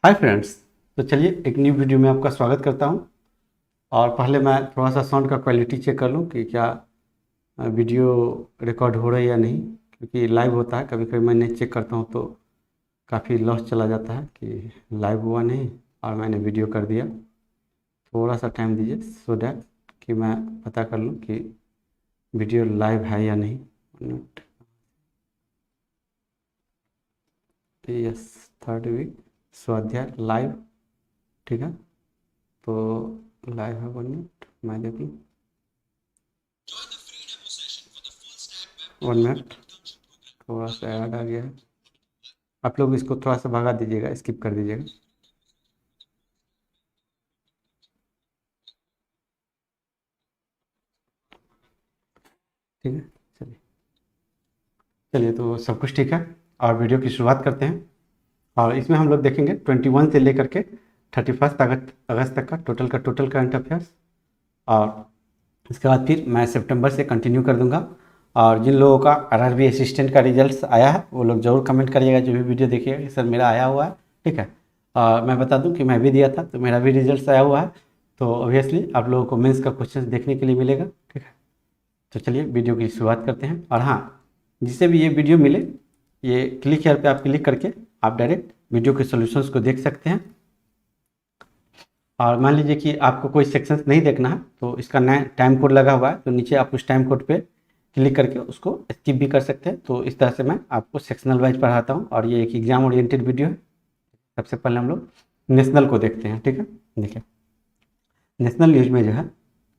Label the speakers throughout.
Speaker 1: Hi friends. तो चलिए एक न्यू वीडियो में आपका स्वागत करता हूं। और पहले मैं थोड़ा सा साउंड का क्वालिटी चेक कर लूं कि क्या वीडियो रिकॉर्ड हो रहा है या नहीं, क्योंकि लाइव होता है। कभी कभी मैं नहीं चेक करता हूं तो काफ़ी लॉस चला जाता है कि लाइव हुआ नहीं और मैंने वीडियो कर दिया। थोड़ा सा टाइम दीजिए सो डैट कि मैं पता कर लूँ कि वीडियो लाइव है या नहीं। मिनट। यस, थर्ड वीक स्वाध्याय लाइव। ठीक है, तो लाइव है। 1 मिनट मैं देख लूँ। 1 मिनट, थोड़ा सा ऐड आ गया है। आप लोग इसको थोड़ा सा भगा दीजिएगा, स्किप कर दीजिएगा। ठीक है, चलिए चलिए तो सब कुछ ठीक है और वीडियो की शुरुआत करते हैं। और इसमें हम लोग देखेंगे 21 से लेकर के 31 अगस्त तक का टोटल करंट अफेयर्स। और इसके बाद फिर मैं सितंबर से कंटिन्यू कर दूंगा। और जिन लोगों का आरआरबी असिस्टेंट का रिजल्ट आया है वो लोग ज़रूर कमेंट करिएगा, जो भी वीडियो देखिएगा कि सर मेरा आया हुआ है। ठीक है, मैं बता दूं कि मैं भी दिया था तो मेरा भी रिजल्ट आया हुआ है। तो ऑब्वियसली आप लोगों को मेंस का क्वेश्चन देखने के लिए मिलेगा। ठीक है, तो चलिए वीडियो की शुरुआत करते हैं। और हाँ, जिसे भी ये वीडियो मिले, ये क्लिक हेयर पे आप क्लिक करके आप डायरेक्ट वीडियो के सॉल्यूशंस को देख सकते हैं। और मान लीजिए कि आपको कोई सेक्शंस नहीं देखना है तो इसका नया टाइम कोड लगा हुआ है, तो नीचे आप उस टाइम कोड पे क्लिक करके उसको स्किप भी कर सकते हैं। तो इस तरह से मैं आपको सेक्शनल वाइज पढ़ाता हूँ और ये एक एग्जाम ओरिएंटेड वीडियो है। सबसे पहले हम लोग नेशनल को देखते हैं। ठीक है, देखिए नेशनल न्यूज में जो है,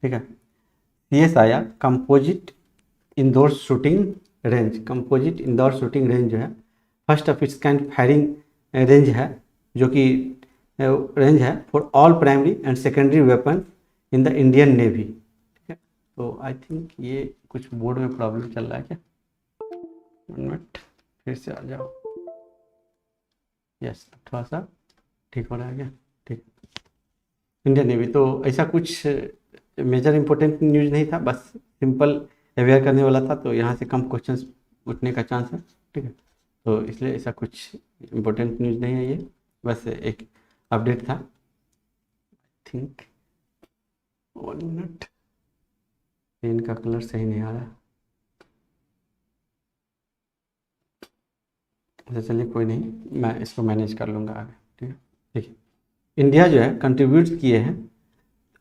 Speaker 1: ठीक है, CS आया कंपोजिट इंडोर शूटिंग रेंज जो है first of its kind firing range है, जो कि रेंज है for all primary and secondary weapon in the Indian navy. ठीक है, तो आई थिंक ये कुछ बोर्ड में प्रॉब्लम चल रहा है क्या। 1 मिनट, फिर से आ जाओ। यस, थोड़ा सा ठीक हो रहा है क्या। ठीक, इंडियन नेवी तो ऐसा कुछ मेजर इंपॉर्टेंट न्यूज़ नहीं था, बस सिंपल अवेयर करने वाला था। तो यहाँ से कम क्वेश्चंस उठने का चांस है। ठीक है, तो इसलिए ऐसा कुछ इम्पोर्टेंट न्यूज़ नहीं है, ये बस एक अपडेट था। थिंक 1 मिनट, पेन का कलर सही नहीं आ रहा। अच्छा चलिए कोई नहीं, मैं इसको मैनेज कर लूँगा आगे। ठीक है, देखिए इंडिया जो है कंट्रीब्यूट किए हैं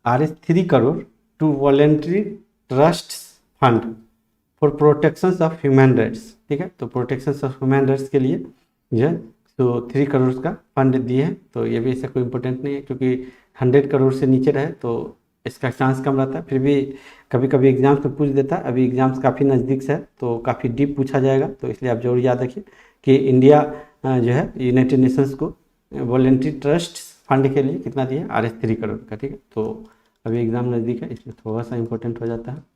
Speaker 1: Rs 3 crore to voluntary trust fund for protection of human rights. ठीक है, तो प्रोटेक्शन ऑफ ह्यूमन राइट्स के लिए जो है तो 3 करोड़ का फंड दिए हैं। तो ये भी ऐसा कोई इम्पोर्टेंट नहीं है, क्योंकि 100 करोड़ से नीचे रहे तो इसका चांस कम रहता है। फिर भी कभी कभी एग्जाम्स में पूछ देता है। अभी एग्जाम्स काफ़ी नज़दीक से है तो काफ़ी डीप पूछा जाएगा, तो इसलिए आप जरूर याद रखिए कि इंडिया जो है यूनाइटेड नेशंस को वॉलेंट्री ट्रस्ट फंड के लिए कितना दिया, Rs 3 करोड़ का। ठीक है, तो अभी एग्ज़ाम नज़दीक है इसलिए थोड़ा सा इंपॉर्टेंट हो जाता है।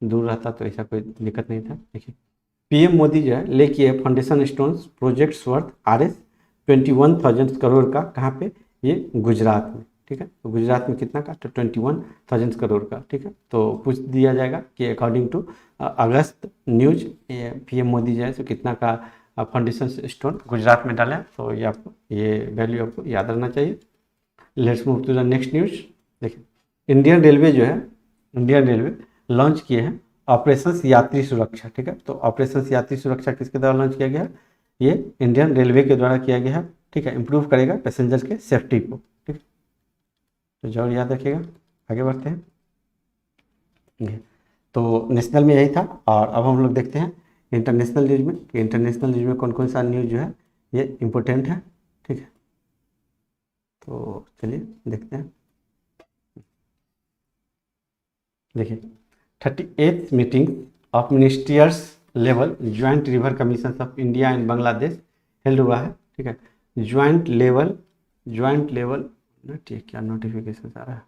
Speaker 1: दूर रहता तो ऐसा कोई दिक्कत नहीं था। देखिए PM मोदी जो है लेके है foundation stones projects worth Rs 21,000 crore का। कहाँ पे, ये गुजरात में। ठीक है, तो गुजरात में कितना का, तो 21,000 करोड़ का। ठीक है, तो पूछ दिया जाएगा कि according to August news PM Modi जो है तो कितना का फाउंडेशन स्टोन गुजरात में डालें। तो ये आपको ये वैल्यू आपको याद रहना चाहिए। Let's move to the next news. देखिए इंडियन रेलवे जो है, इंडियन रेलवे लॉन्च किए हैं ऑपरेशन यात्री सुरक्षा। ठीक है, तो ऑपरेशन यात्री सुरक्षा किसके द्वारा लॉन्च किया गया है, ये इंडियन रेलवे के द्वारा किया गया है। ठीक है, इंप्रूव करेगा पैसेंजर्स के सेफ्टी को। ठीक है, तो जरूर याद रखिएगा। आगे बढ़ते हैं। तो नेशनल में यही था और अब हम लोग देखते हैं इंटरनेशनल न्यूज में कि इंटरनेशनल न्यूज में कौन कौन सा न्यूज जो है ये इम्पोर्टेंट है। ठीक है, तो चलिए देखते हैं। देखिए 38th meeting of ministerials level joint river commission of India and Bangladesh held हुआ है। ठीक है, ज्वाइंट लेवल ठीक, क्या नोटिफिकेशन आ रहा है।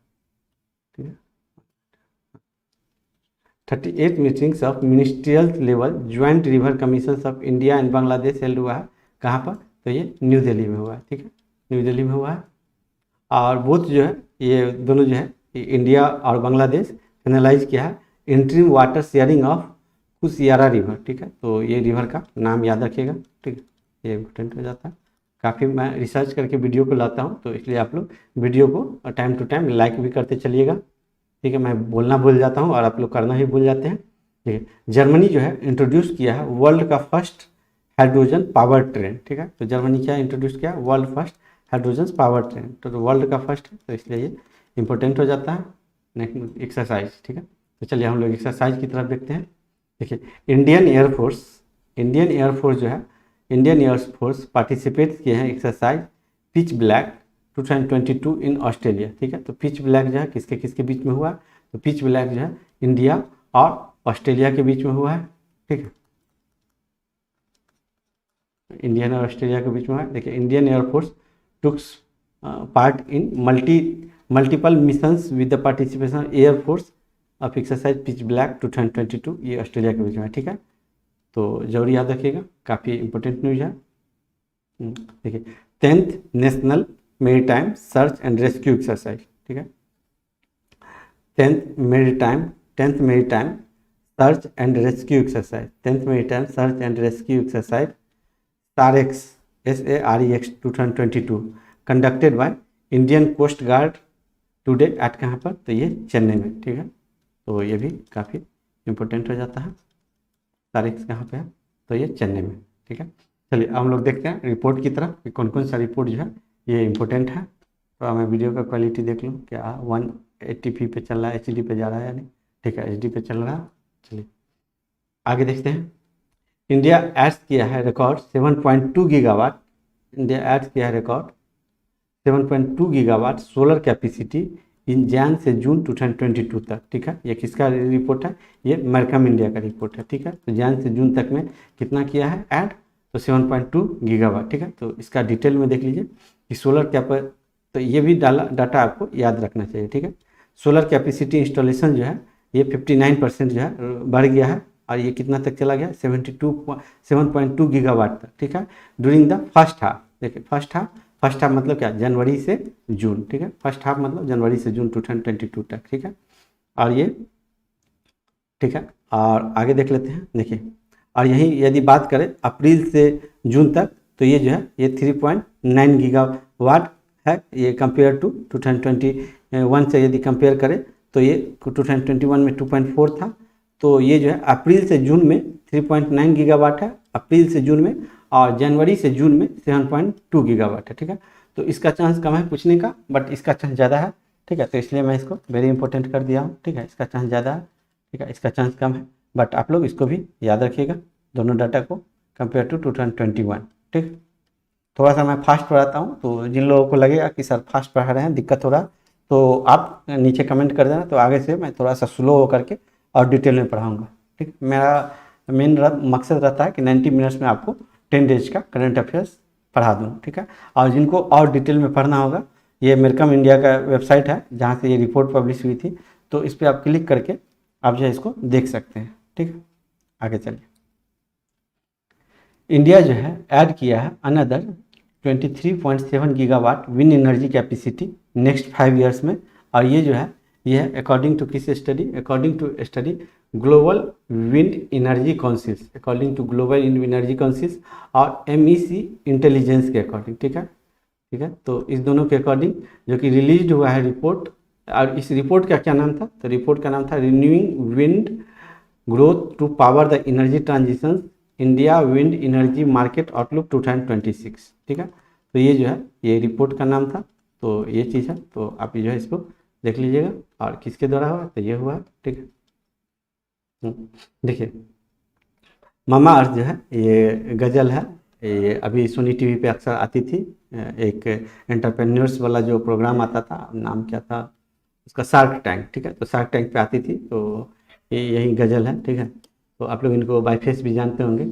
Speaker 1: ठीक है, 38 meetings of ministerial level joint river commission of India and Bangladesh held हुआ है। कहाँ पर, तो ये न्यू दिल्ली में हुआ है। ठीक है, न्यू दिल्ली में हुआ है। और बोथ जो है ये दोनों जो है इंडिया और बांग्लादेश एनालाइज किया है interim water sharing of Kushiyara river. ठीक है, तो ये रिवर का नाम याद रखिएगा। ठीक है, ये इम्पोर्टेंट हो जाता है। काफ़ी मैं रिसर्च करके वीडियो को लाता हूँ, तो इसलिए आप लोग वीडियो को टाइम टू टाइम लाइक भी करते चलिएगा, ठीक है। मैं बोलना भूल जाता हूँ और आप लोग करना ही भूल जाते हैं, ठीक है। जर्मनी जो है इंट्रोड्यूस किया है वर्ल्ड का फर्स्ट हाइड्रोजन पावर ट्रेन, ठीक है। तो जर्मनी क्या इंट्रोड्यूस किया, world first hydrogen power train, तो वर्ल्ड का फर्स्ट है, तो इसलिए ये इंपॉर्टेंट हो जाता है। नेक्स्ट एक्सरसाइज, ठीक है। तो चलिए हम लोग एक्सरसाइज की तरफ देखते हैं। देखिए इंडियन एयरफोर्स जो है, इंडियन एयरफोर्स पार्टिसिपेट किए हैं exercise pitch black 2022 in Australia, ठीक है। तो पिच ब्लैक जो है किसके किसके बीच में हुआ, तो पिच ब्लैक जो है इंडिया और ऑस्ट्रेलिया के बीच में हुआ है, ठीक है। इंडियन और ऑस्ट्रेलिया के बीच में है। देखिए Indian air force takes part in multiple missions with the participation air force of exercise pitch black 2022, ये ऑस्ट्रेलिया के बीच में है, ठीक है। तो जरूर याद रखिएगा, काफ़ी इंपॉर्टेंट न्यूज़ है। देखिए 10th national maritime search and rescue exercise, ठीक है। 10th maritime search and rescue exercise, 10th maritime search and rescue exercise SAREX 2022 conducted by Indian coast guard today at कहाँ पर, तो ये चेन्नई में, ठीक है। तो ये भी काफ़ी इंपॉर्टेंट हो जाता है। SAREX कहाँ पे है, तो ये चेन्नई में, ठीक है। चलिए हम लोग देखते हैं रिपोर्ट की तरफ कि कौन कौन सा रिपोर्ट जो है ये इंपॉर्टेंट है। तो मैं वीडियो का क्वालिटी देख लूँ, क्या 180p पे चल रहा है, HD पे जा रहा है या नहीं, ठीक है, HD पे चल रहा है। चलिए आगे देखते हैं। इंडिया एड्स किया है रिकॉर्ड 7.2 गीगावाट, इंडिया एड्स किया है record 7.2 gigawatt solar capacity in Jain से जून 2022 तक, ठीक है। ये किसका रिपोर्ट है, ये मैरकम इंडिया का रिपोर्ट है, ठीक है। तो जैन से जून तक में कितना किया है ऐड, तो 7.2 गीगावाट, ठीक है। तो इसका डिटेल में देख लीजिए कि सोलर कैप, तो ये भी डाटा आपको याद रखना चाहिए, ठीक है। सोलर कैपेसिटी इंस्टॉलेशन जो है ये 59% जो है बढ़ गया है, और ये कितना तक चला गया 7.2 गीगावाट तक, ठीक है, ड्यूरिंग द फर्स्ट हाफ। देखिए फर्स्ट हाफ मतलब क्या, जनवरी से जून, ठीक है। फर्स्ट हाफ मतलब जनवरी से जून 2022 तक, ठीक है। और ये ठीक है, और आगे देख लेते हैं। देखिए और यही यदि बात करें अप्रैल से जून तक, तो ये जो है ये 3.9 गीगावाट है, ये कंपेयर टू 2021 से यदि कंपेयर करें तो ये 2021 में 2.4 था, तो ये जो है अप्रैल से जून में 3.9 गीगावाट है अप्रैल से जून में, और जनवरी से जून में 7.2 गीगावाट है, ठीक है। तो इसका चांस कम है पूछने का, बट इसका चांस ज़्यादा है, ठीक है। तो इसलिए मैं इसको वेरी इंपॉर्टेंट कर दिया हूँ, ठीक है। इसका चांस ज़्यादा है, ठीक है, इसका चांस कम है, बट आप लोग इसको भी याद रखिएगा दोनों डाटा को कंपेयर टू 2021, ठीक। थोड़ा सा मैं फास्ट पढ़ाता हूँ, तो जिन लोगों को लगेगा कि सर फास्ट पढ़ा रहे हैं दिक्कत हो रहा, तो आप नीचे कमेंट कर देना, तो आगे से मैं थोड़ा सा स्लो हो करके और डिटेल में पढ़ाऊँगा, ठीक। मेरा मेन मकसद रहता है कि 90 मिनट्स में आपको 10 डेज का करंट अफेयर्स पढ़ा दूँ, ठीक है। और जिनको और डिटेल में पढ़ना होगा, ये मैरकम इंडिया का वेबसाइट है जहाँ से ये रिपोर्ट पब्लिश हुई थी, तो इस पर आप क्लिक करके आप जो है इसको देख सकते हैं, ठीक है। आगे चलिए, इंडिया जो है ऐड किया है another 23.7 gigawatt wind energy capacity next 5 years में, और ये जो है ये है अकॉर्डिंग टू किस study, according to study global wind energy councils, according to global energy councils और MEC इंटेलिजेंस के अकॉर्डिंग, ठीक है, ठीक है। तो इस दोनों के अकॉर्डिंग जो कि रिलीज हुआ है रिपोर्ट, और इस रिपोर्ट का क्या नाम था, तो रिपोर्ट का नाम था renewing wind growth to power the energy transition India wind energy market outlook 2026, ठीक है। तो ये जो है ये रिपोर्ट का नाम था, तो ये चीज़ है, तो आप जो है इसको देख लीजिएगा। और किसके द्वारा हुआ, तो ये हुआ है, ठीक है। देखिए मामा अर्थ जो है ये गज़ल है, ये अभी सोनी टीवी पे अक्सर आती थी, एक एंटरप्रेन्योर्स वाला जो प्रोग्राम आता था, नाम क्या था उसका, शार्क टैंक, ठीक है। तो शार्क टैंक पे आती थी, तो ये यही गज़ल है, ठीक है। तो आप लोग इनको बाय फेस भी जानते होंगे।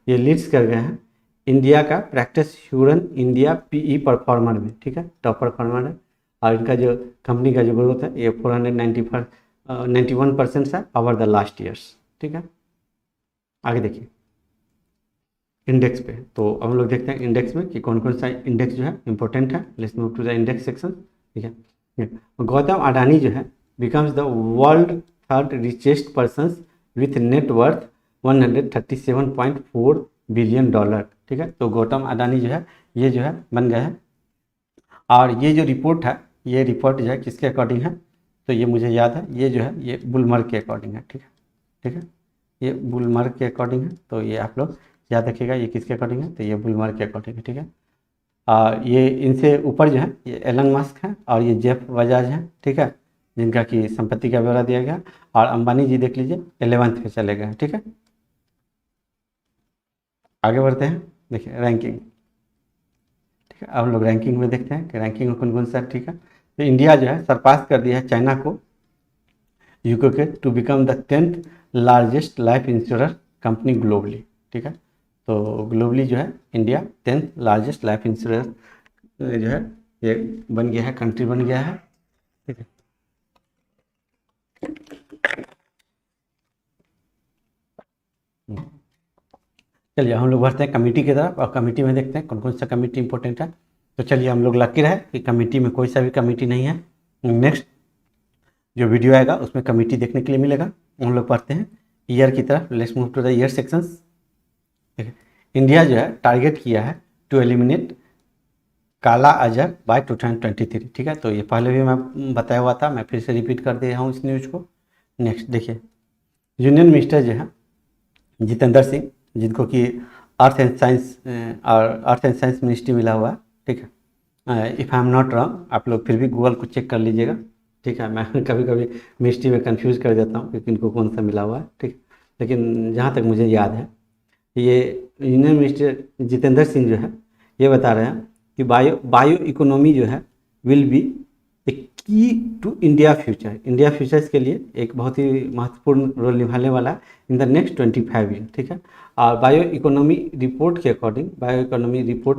Speaker 1: ये लीड्स कर गए हैं इंडिया का practice Hurun India PE performer में, ठीक है, टॉप परफॉर्मर है। और इनका जो कंपनी का जो ग्रोथ है ये 491% है ओवर द लास्ट ईयर्स, ठीक है। आगे देखिए इंडेक्स पे, तो हम लोग देखते हैं इंडेक्स में कि कौन कौन सा इंडेक्स जो है इंपॉर्टेंट है। Let's move to the index section, ठीक है। गौतम अडानी जो है becomes the world third richest person with net worth $137.4 billion, ठीक है। तो गौतम अडानी जो है ये जो है बन गया है। और ये जो रिपोर्ट है, ये रिपोर्ट जो है किसके अकॉर्डिंग है, तो ये मुझे याद है, ये जो है ये बुलमर्ग के अकॉर्डिंग है। ठीक है, ठीक है, ये बुलमर्ग के अकॉर्डिंग है, तो ये आप लोग याद रखिएगा, ये किसके अकॉर्डिंग है, तो ये बुलमर्ग के अकॉर्डिंग है। ठीक है, ये इनसे ऊपर जो है ये एलन मस्क है और ये जेफ बजाज है। ठीक है, जिनका कि संपत्ति का ब्यौरा दिया गया। और अंबानी जी देख लीजिए 11th पे चले गए। ठीक है, आगे बढ़ते हैं, देखिए रैंकिंग। ठीक है, अब हम लोग रैंकिंग में देखते हैं कि रैंकिंग में कौन कौन सा। ठीक है, तो इंडिया जो है सरपास कर दिया है चाइना को, यूके के, to become the 10th largest life insurance company globally. ठीक है, तो ग्लोबली जो है India 10th largest life insurance जो है ये बन गया है, कंट्री बन गया है। ठीक है, चलिए हम लोग बढ़ते हैं कमेटी की तरफ, और कमेटी में देखते हैं कौन कौन सा कमेटी इंपॉर्टेंट है। तो चलिए हम लोग लकी रहे कि कमेटी में कोई सा भी कमेटी नहीं है। नेक्स्ट जो वीडियो आएगा उसमें कमेटी देखने के लिए मिलेगा। हम लोग पढ़ते हैं ईयर की तरफ। Let's move to the year sections. India जो है टारगेट किया है टू एलिमिनेट काला अजहर बाय 2023। ठीक है, तो ये पहले भी मैं बताया हुआ था, मैं फिर से रिपीट कर दे रहा हूँ इस न्यूज़ को। नेक्स्ट देखिए, यूनियन मिनिस्टर जो है जितेंद्र सिंह, जिनको कि अर्थ एंड साइंस मिनिस्ट्री मिला हुआ है। ठीक है, if I am not wrong, आप लोग फिर भी गूगल को चेक कर लीजिएगा। ठीक है, मैं कभी कभी मिनिस्ट्री में कंफ्यूज कर देता हूँ कि इनको कौन सा मिला हुआ है। ठीक, लेकिन जहाँ तक मुझे याद है, ये यूनियन मिनिस्टर जितेंद्र सिंह जो है ये बता रहे हैं कि बायो इकोनॉमी जो है will be a key to India future. India futures के लिए एक बहुत ही महत्वपूर्ण रोल निभाने वाला है इन द नेक्स्ट 25 ईयर। ठीक है, और बायो इकोनॉमी रिपोर्ट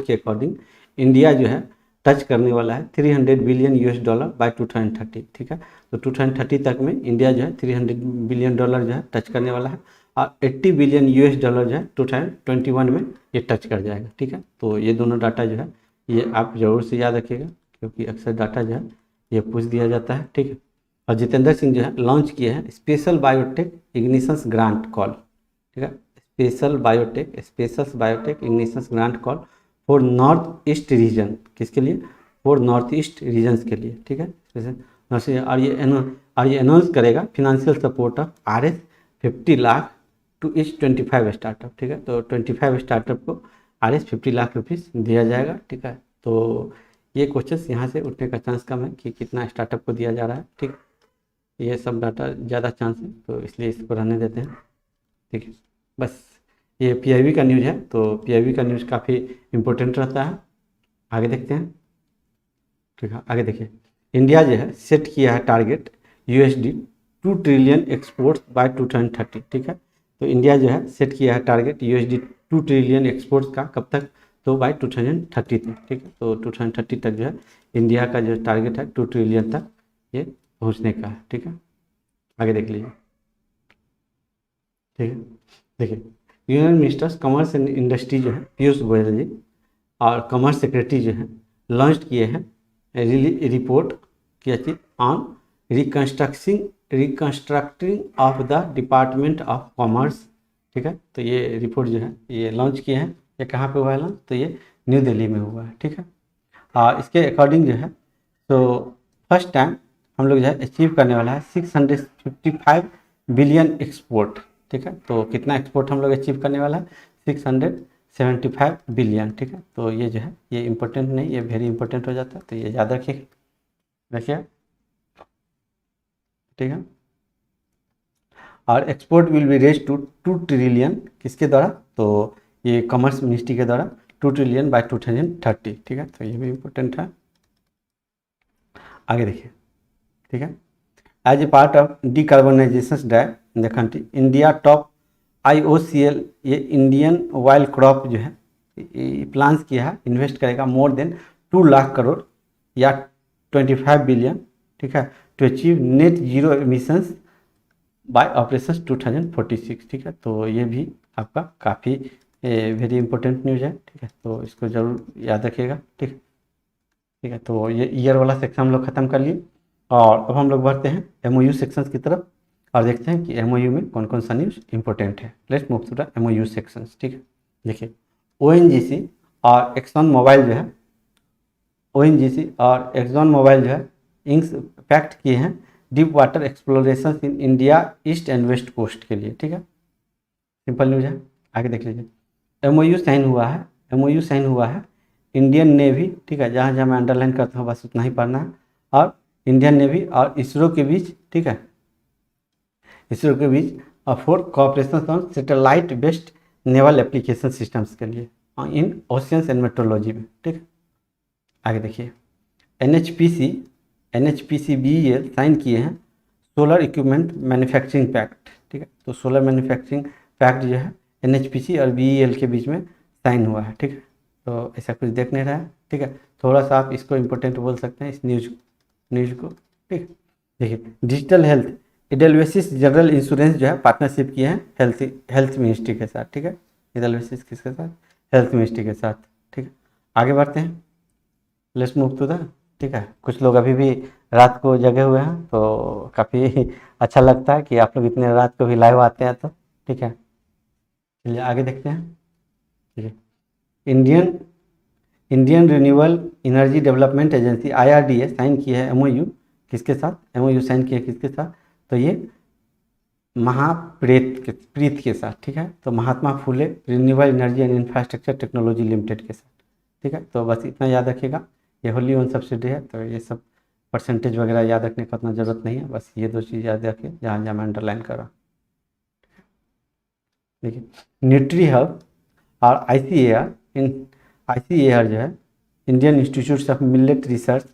Speaker 1: के अकॉर्डिंग इंडिया जो है टच करने वाला है 300 बिलियन US$ बाय 2030। ठीक है, तो 2030 तक में इंडिया जो है 300 बिलियन डॉलर जो है टच करने वाला है, और 80 बिलियन US$ जो है 2021 में ये टच कर जाएगा। ठीक है, तो ये दोनों डाटा जो है ये आप ज़रूर से याद रखिएगा, क्योंकि अक्सर डाटा जो है ये पूछ दिया जाता है। ठीक है, और जितेंद्र सिंह जो है लॉन्च किए हैं special biotech ignitions grant call. ठीक है, special biotech ignitions grant call for north east region. किसके लिए? फॉर नॉर्थ ईस्ट रीजन्स के लिए। ठीक है, और ये अनाउंस करेगा financial support of ₹50 lakh to each 25 startup. ठीक है, तो 25 स्टार्टअप को ₹50 लाख दिया जाएगा। ठीक है, तो ये क्वेश्चंस यहाँ से उठने का चांस कम है कि कितना स्टार्टअप को दिया जा रहा है। ठीक, ये सब डाटा ज़्यादा चांस है, तो इसलिए इसको रहने देते हैं। ठीक है, बस ये PIB का न्यूज़ है, तो PIB का न्यूज़ काफ़ी इम्पोर्टेंट रहता है। आगे देखते हैं। ठीक है, आगे देखिए, इंडिया जो है सेट किया है टारगेट $2 ट्रिलियन एक्सपोर्ट्स बाय 2030। ठीक है, तो इंडिया जो है सेट किया है टारगेट $2 ट्रिलियन एक्सपोर्ट्स का, कब तक? तो बाय 2030 तक। ठीक है, तो 2030 तक जो है इंडिया का जो टारगेट है 2 ट्रिलियन तक ये पहुंचने का है। ठीक है, आगे देख लीजिए। ठीक है, देखिए, union ministers commerce and industry जो है पीयूष गोयल जी और कॉमर्स सेक्रेटरी जो है लॉन्च किए हैं रिपोर्ट की थी on reconstructing of the department of commerce. ठीक है, तो ये रिपोर्ट जो है ये लॉन्च किए हैं। ये कहाँ पे हुआ है लॉन्च? तो ये न्यू दिल्ली में हुआ है। ठीक है, इसके अकॉर्डिंग जो है तो फर्स्ट टाइम हम लोग जो है अचीव करने वाला है 655 बिलियन एक्सपोर्ट। ठीक है, तो कितना एक्सपोर्ट हम लोग अचीव करने वाला है? 675 बिलियन। ठीक है, तो ये जो है ये इंपॉर्टेंट नहीं, ये वेरी इंपॉर्टेंट हो जाता है, तो ये याद रखिए। ठीक है, और export will be raise to 2 trillion किसके द्वारा? तो ये कॉमर्स मिनिस्ट्री के द्वारा 2 ट्रिलियन बाय 2030। ठीक है, तो ये भी इंपॉर्टेंट है। आगे देखिए। ठीक है, as a part of decarbonisation drive in the country, India top IOCL ये इंडियन ऑयल क्रॉप जो है प्लान्स किया है इन्वेस्ट करेगा मोर देन 2 लाख करोड़ या 25 बिलियन। ठीक है, to achieve net zero emissions by operation 2046। ठीक है, तो ये भी आपका काफ़ी वेरी इंपॉर्टेंट न्यूज़ है। ठीक है, तो इसको ज़रूर याद रखिएगा। ठीक है, तो ये ईयर वाला सेक्शन हम लोग ख़त्म कर लिए, और अब हम लोग बढ़ते हैं MOU सेक्शंस की तरफ और देखते हैं कि MOU में कौन कौन सा न्यूज़ इंपॉर्टेंट है। Let's move to the MOU sections. ठीक है, देखिए, ONGC और एक्सन मोबाइल जो है ONGC और एक्सॉन मोबाइल जो है इंक्स पैक्ट किए हैं deep water exploration in India east and west coast के लिए। ठीक है, सिंपल न्यूज है। आगे देख लीजिए, MOU साइन हुआ है, MOU साइन हुआ है इंडियन नेवी। ठीक है, जहाँ जहाँ मैं अंडरलाइन करता हूँ बस उतना ही पढ़ना है। और इंडियन नेवी और इसरो के बीच, ठीक है, इसरो के बीच for cooperation on satellite based naval application systems के लिए इन ओशियंस एंड मेट्रोलॉजी में। ठीक है, आगे देखिए, NHPC BEL साइन किए हैं सोलर इक्विपमेंट मैन्युफैक्चरिंग पैक्ट। ठीक है, तो सोलर मैन्युफैक्चरिंग पैक्ट जो है NHPC और BEL के बीच में साइन हुआ है। ठीक है, तो ऐसा कुछ देख नहीं रहा है। ठीक है, थोड़ा सा आप इसको इम्पोर्टेंट बोल सकते हैं इस न्यूज को। ठीक, देखिए, डिजिटल हेल्थ इडेलवेसिस जनरल इंश्योरेंस जो है पार्टनरशिप किए हैं हेल्थ मिनिस्ट्री के साथ। ठीक है, इडेलवेसिस किसके साथ? हेल्थ मिनिस्ट्री के साथ। ठीक है, आगे बढ़ते हैं, लेट्स मूव टू द। ठीक है, कुछ लोग अभी भी रात को जगे हुए हैं तो काफ़ी अच्छा लगता है कि आप लोग इतने रात को भी लाइव आते हैं। तो ठीक है, चलिए आगे देखते हैं। ठीक है, Indian renewable energy development agency IRDA sign की है MOU किसके साथ? MOU साइन किया किसके साथ? तो ये प्रीत के साथ। ठीक है, तो Mahatma Phule renewable energy and infrastructure technology limited के साथ। ठीक है, तो बस इतना याद रखिएगा, ये होली ओन सब्सिडी है, तो ये सब परसेंटेज वगैरह याद रखने का उतना ज़रूरत नहीं है, बस ये दो चीज़ याद रखिए जहाँ जहाँ मैं अंडरलाइन कर रहा हूँ। देखिए, न्यूट्री हब और ICAR जो है Indian institute of millet research.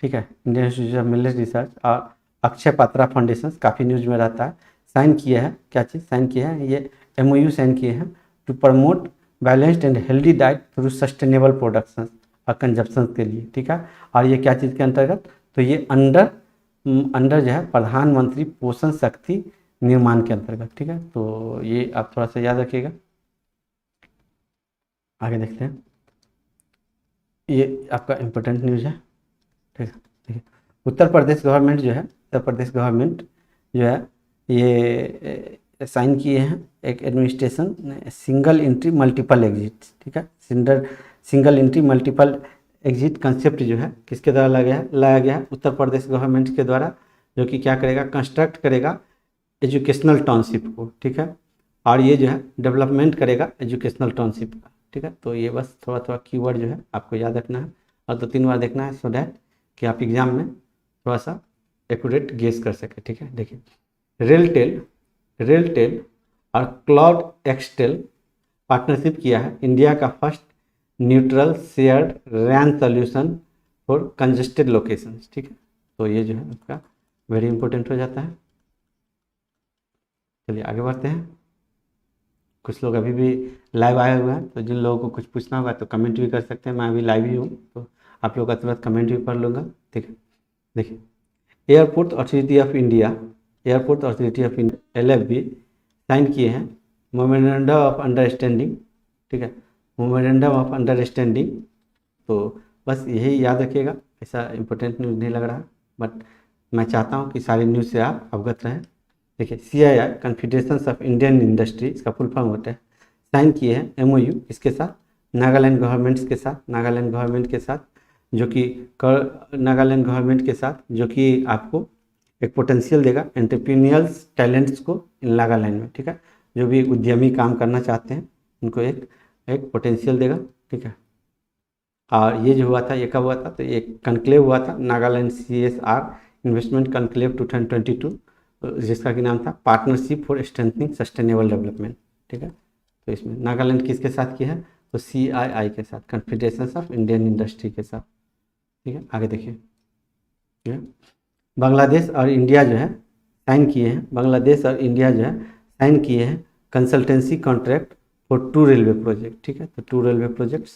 Speaker 1: ठीक है, Indian institute of millet research और अक्षय पात्रा फाउंडेशन काफ़ी न्यूज में रहता है, साइन किया है। क्या चीज़ साइन किया है? ये MOU साइन किए हैं to promote balanced and healthy diet through sustainable production और कंजप्शन के लिए। ठीक है, और ये क्या चीज़ के अंतर्गत? तो ये अंडर जो है प्रधानमंत्री पोषण शक्ति निर्माण के अंतर्गत। ठीक है, तो ये आप थोड़ा सा याद रखिएगा। आगे देखते हैं, ये आपका इम्पोर्टेंट न्यूज़ है। ठीक है, उत्तर प्रदेश गवर्नमेंट जो है ये साइन किए हैं एक administration single entry multiple exit. ठीक है, single entry multiple exit concept जो है किसके द्वारा लाया गया है? उत्तर प्रदेश गवर्नमेंट के द्वारा, जो कि क्या करेगा? कंस्ट्रक्ट करेगा एजुकेशनल टाउनशिप को। ठीक है, और ये जो है डेवलपमेंट करेगा एजुकेशनल टाउनशिप का। ठीक है, तो ये बस थोड़ा थोड़ा कीवर्ड जो है आपको याद रखना है और 2-3 बार देखना है, सो दैट कि आप एग्जाम में थोड़ा सा एक्यूरेट गेस कर सके। ठीक है, देखिए, रेलटेल और क्लाउड एक्सटेल पार्टनरशिप किया है इंडिया का first neutral shared RAN solution for congested location. ठीक है, तो ये जो है आपका वेरी इंपॉर्टेंट हो जाता है। चलिए आगे बढ़ते हैं, कुछ लोग अभी भी लाइव आए हुए हैं, तो जिन लोगों को कुछ पूछना होगा तो कमेंट भी कर सकते हैं, मैं अभी लाइव ही हूँ तो आप लोगों का तुरंत कमेंट भी पढ़ लूँगा। ठीक है, देखिए, airport authority of India LFB sign किए हैं मेमोरेंडम ऑफ अंडरस्टैंडिंग। ठीक है, मेमोरेंडम ऑफ अंडरस्टैंडिंग, तो बस यही याद रखिएगा। ऐसा इंपॉर्टेंट न्यूज़ नहीं लग रहा, बट मैं चाहता हूँ कि सारी न्यूज़ से आप अवगत रहें। देखिए, CII confederation of Indian industry, इसका फुल फॉर्म होता है, साइन किए हैं MOU इसके साथ नागालैंड गवर्नमेंट के साथ, जो कि नागालैंड गवर्नमेंट के साथ जो कि आपको एक पोटेंशियल देगा एंटरप्रेन्योर्स टैलेंट्स को इन नागालैंड में। ठीक है, जो भी उद्यमी काम करना चाहते हैं उनको एक पोटेंशियल देगा। ठीक है, और ये जो हुआ था, ये कब हुआ था? तो ये कनक्लेव हुआ था, नागालैंड CSR इन्वेस्टमेंट कनक्लेव 2022, जिसका कि नाम था partnership for strengthening sustainable development. ठीक है, तो इसमें नागालैंड किसके साथ किया है? तो CII के साथ, कॉन्फेडरेशन ऑफ इंडियन इंडस्ट्री के साथ। ठीक है, आगे देखिए, ठीक है, बांग्लादेश और इंडिया जो है साइन किए हैं consultancy contract for 2 railway project. ठीक है, तो 2 रेलवे प्रोजेक्ट्स,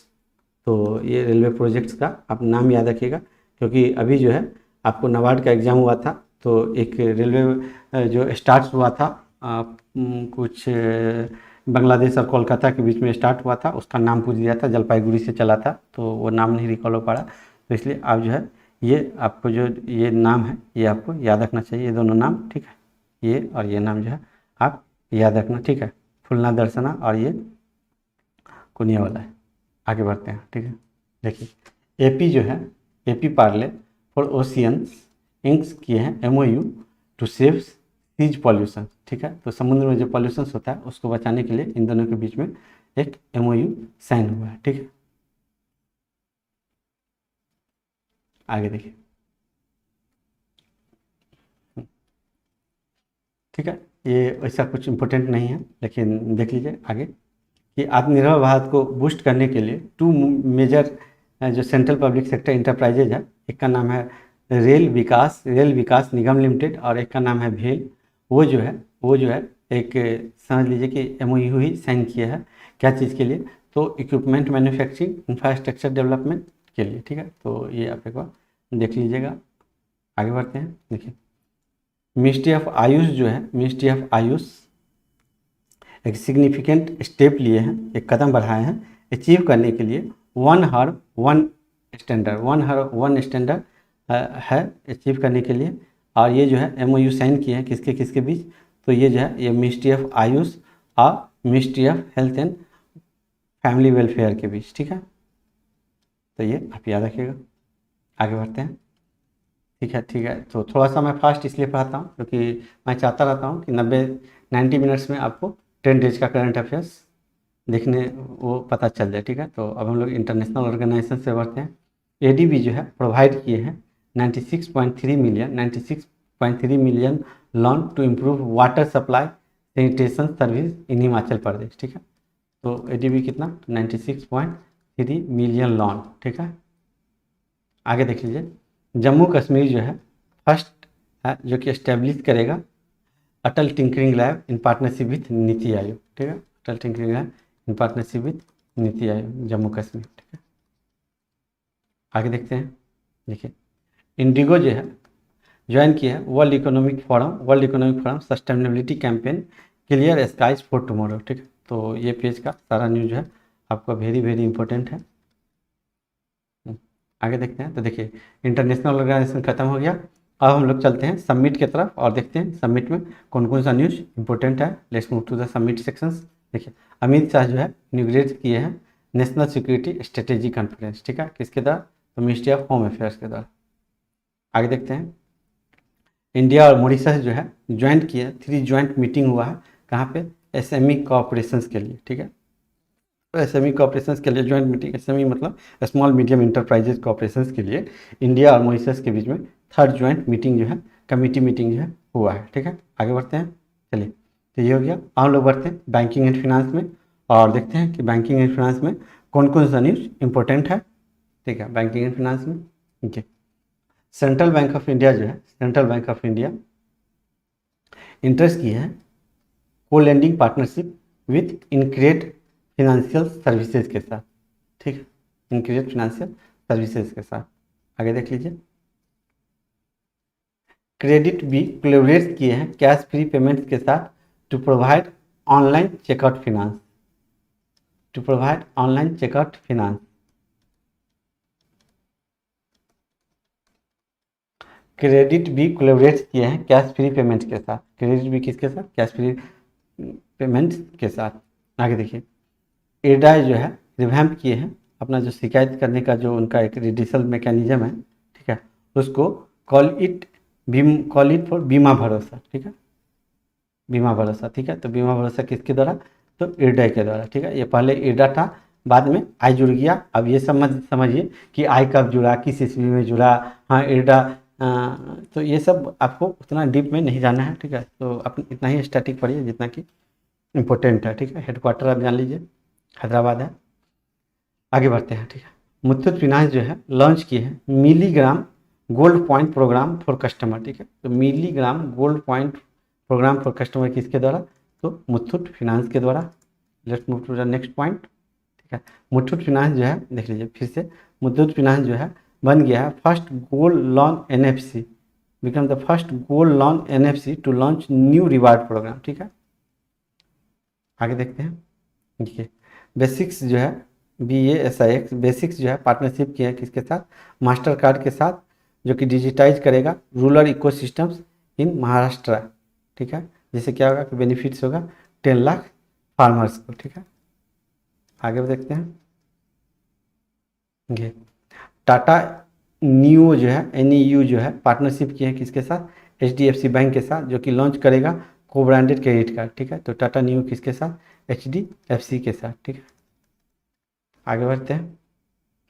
Speaker 1: तो ये रेलवे प्रोजेक्ट्स का आप नाम याद रखिएगा, क्योंकि अभी जो है आपको नाबार्ड का एग्ज़ाम हुआ था, तो एक रेलवे जो स्टार्ट हुआ था कुछ बांग्लादेश और कोलकाता के बीच में स्टार्ट हुआ था, उसका नाम पूछ दिया था, जलपाईगुड़ी से चला था, तो वो नाम नहीं रिकॉल हो पा रहा, तो इसलिए आप जो है ये आपको जो ये नाम है ये आपको याद रखना चाहिए, ये दोनों नाम। ठीक है, ये और ये नाम जो है आप याद रखना। ठीक है, फुलना दर्शना और ये कुनिया वाला है। आगे बढ़ते हैं, ठीक है। देखिए एपी जो है, AP parley for oceans inks किए हैं MOU to save seas pollution, ठीक है। तो समुद्र में जो पॉल्यूशन होता है उसको बचाने के लिए इन दोनों के बीच में एक एमओयू साइन हुआ है, ठीक है। आगे देखिए, ठीक है। ये ऐसा कुछ इम्पोर्टेंट नहीं है, लेकिन देख लीजिए आगे कि आत्मनिर्भर भारत को बूस्ट करने के लिए टू मेजर जो सेंट्रल पब्लिक सेक्टर इंटरप्राइजेज है, एक का नाम है रेल विकास निगम लिमिटेड और एक का नाम है भेल। वो जो है एक समझ लीजिए कि एमओयू ही साइन किया है, क्या चीज़ के लिए, तो इक्विपमेंट मैन्युफैक्चरिंग इंफ्रास्ट्रक्चर डेवलपमेंट के लिए, ठीक है। तो ये आप एक बार देख लीजिएगा। आगे बढ़ते हैं, देखिए मिनिस्ट्री ऑफ आयुष जो है, मिनिस्ट्री ऑफ आयुष एक सिग्निफिकेंट स्टेप लिए हैं, एक कदम बढ़ाए हैं अचीव करने के लिए वन हर्ब वन स्टैंडर्ड है अचीव करने के लिए। और ये जो है एमओयू साइन किए हैं किसके किसके बीच, तो ये जो है ये मिनिस्ट्री ऑफ आयुष और ministry of health and family welfare के बीच, ठीक है। तो ये आप याद रखिएगा। आगे बढ़ते हैं, ठीक है। तो थोड़ा सा मैं फास्ट इसलिए पढ़ाता हूँ क्योंकि मैं चाहता रहता हूँ कि 90 मिनट्स में आपको 10 डेज का करंट अफेयर्स देखने वो पता चल जाए, ठीक है। तो अब हम लोग इंटरनेशनल ऑर्गेनाइजेशन से बढ़ते हैं। एडीबी जो है प्रोवाइड किए हैं 96.3 million loan to improve water supply sanitation service in Himachal Pradesh, ठीक है। तो एडीबी कितना 96.3 मिलियन लोन, ठीक है। आगे देख लीजिए, जम्मू कश्मीर जो है फर्स्ट है जो कि एस्टेब्लिश करेगा Atal tinkering lab in partnership with NITI Aayog, ठीक है। Atal tinkering lab in partnership with NITI Aayog Jammu Kashmir, ठीक है। आगे देखते हैं, देखिए इंडिगो जो है ज्वाइन किया है world economic forum sustainability campaign clear skies for tomorrow, ठीक है। तो ये पेज का सारा न्यूज है आपका वेरी वेरी इंपॉर्टेंट है। आगे देखते हैं, तो देखिए इंटरनेशनल ऑर्गेनाइजेशन खत्म हो गया। अब हम लोग चलते हैं सबमिट की तरफ और देखते हैं सबमिट में कौन कौन सा न्यूज इंपॉर्टेंट है। Let's move to the submit sections. देखिए अमित शाह जो है इनॉग्रेट किए हैं नेशनल सिक्योरिटी स्ट्रेटेजी कॉन्फ्रेंस, ठीक है। किसके द्वारा, तो मिनिस्ट्री ऑफ होम अफेयर्स के द्वारा। आगे देखते हैं, इंडिया और मॉरिशस जो है ज्वाइंट किए, 3 ज्वाइंट मीटिंग हुआ है कहाँ पे, एसएमई कोऑपरेशंस के लिए, ठीक है। एसएमई कोऑपरेशंस के लिए ज्वाइंट मीटिंग, एसएमई मतलब स्मॉल मीडियम इंटरप्राइजेज कोऑपरेशंस के लिए इंडिया और मॉरिशस के बीच में 3rd ज्वाइंट मीटिंग जो है कमेटी मीटिंग जो है हुआ है, ठीक है। आगे बढ़ते हैं, चलिए तो ये हो गया। हम लोग बढ़ते हैं बैंकिंग एंड फिनांस में और देखते हैं कि बैंकिंग एंड फिनांस में कौन कौन सा न्यूज़ इंपॉर्टेंट है, ठीक है। बैंकिंग एंड फिनांस में ठीक सेंट्रल बैंक ऑफ इंडिया जो है, central bank of India interest की है को lending partnership with InCred financial services के साथ, ठीक है, इनक्रेड फिनेंशियल सर्विसेज के साथ। आगे देख लीजिए, क्रेडिट भी कोलैबोरेट किए हैं कैश फ्री पेमेंट्स के साथ to provide online checkout finance, to provide online checkout finance. Credit भी कोलैबोरेट किए हैं कैश फ्री पेमेंट के साथ, क्रेडिट भी किसके साथ, कैश फ्री पेमेंट के साथ। आगे देखिए, एडा जो है रिवैम्प किए हैं अपना जो शिकायत करने का जो उनका एक रिडिसल मैकेनिज्म है, ठीक है, उसको कॉल इट फॉर बीमा भरोसा, ठीक है, बीमा भरोसा, ठीक है। तो बीमा भरोसा किसके द्वारा, तो एडा के द्वारा, ठीक है। ये पहले एडा था, बाद में आई जुड़ गया। अब ये समझिए कि आई कब जुड़ा, किस ईस्वी में जुड़ा, हाँ एडा, तो ये सब आपको उतना डीप में नहीं जाना है, ठीक है। तो आप इतना ही स्टैटिक पढ़िए जितना कि इम्पोर्टेंट है, ठीक है। हेडक्वार्टर आप जान लीजिए हैदराबाद है। आगे बढ़ते हैं, ठीक है। मुथूट फिनांस जो है लॉन्च किए हैं milligram gold point programme for customer, ठीक है। तो milligram gold point programme for customer किसके द्वारा, तो मुथूट फिनांस के द्वारा। Let's move to the next point, ठीक है। मुथूट फिनांस जो है देख लीजिए फिर से, मुथूट फिनांस जो है बन गया है first gold loan NFC, become the first gold loan NFC to launch new reward programme, ठीक है। आगे देखते हैं, देखिए बेसिक्स जो है BASIX बेसिक्स जो है पार्टनरशिप किया है किसके साथ, मास्टर कार्ड के साथ, जो कि डिजिटाइज करेगा रूरल इकोसिस्टम्स इन महाराष्ट्र, ठीक है। जिससे क्या होगा कि बेनिफिट्स होगा 10 लाख फार्मर्स को, ठीक है। आगे देखते हैं, ये टाटा न्यू जो है NEU जो है पार्टनरशिप की है किसके साथ, HDFC बैंक के साथ, जो कि लॉन्च करेगा को ब्रांडेड क्रेडिट कार्ड। ठीक है, तो टाटा न्यू किसके साथ, HDFC के साथ। ठीक है, आगे बढ़ते हैं।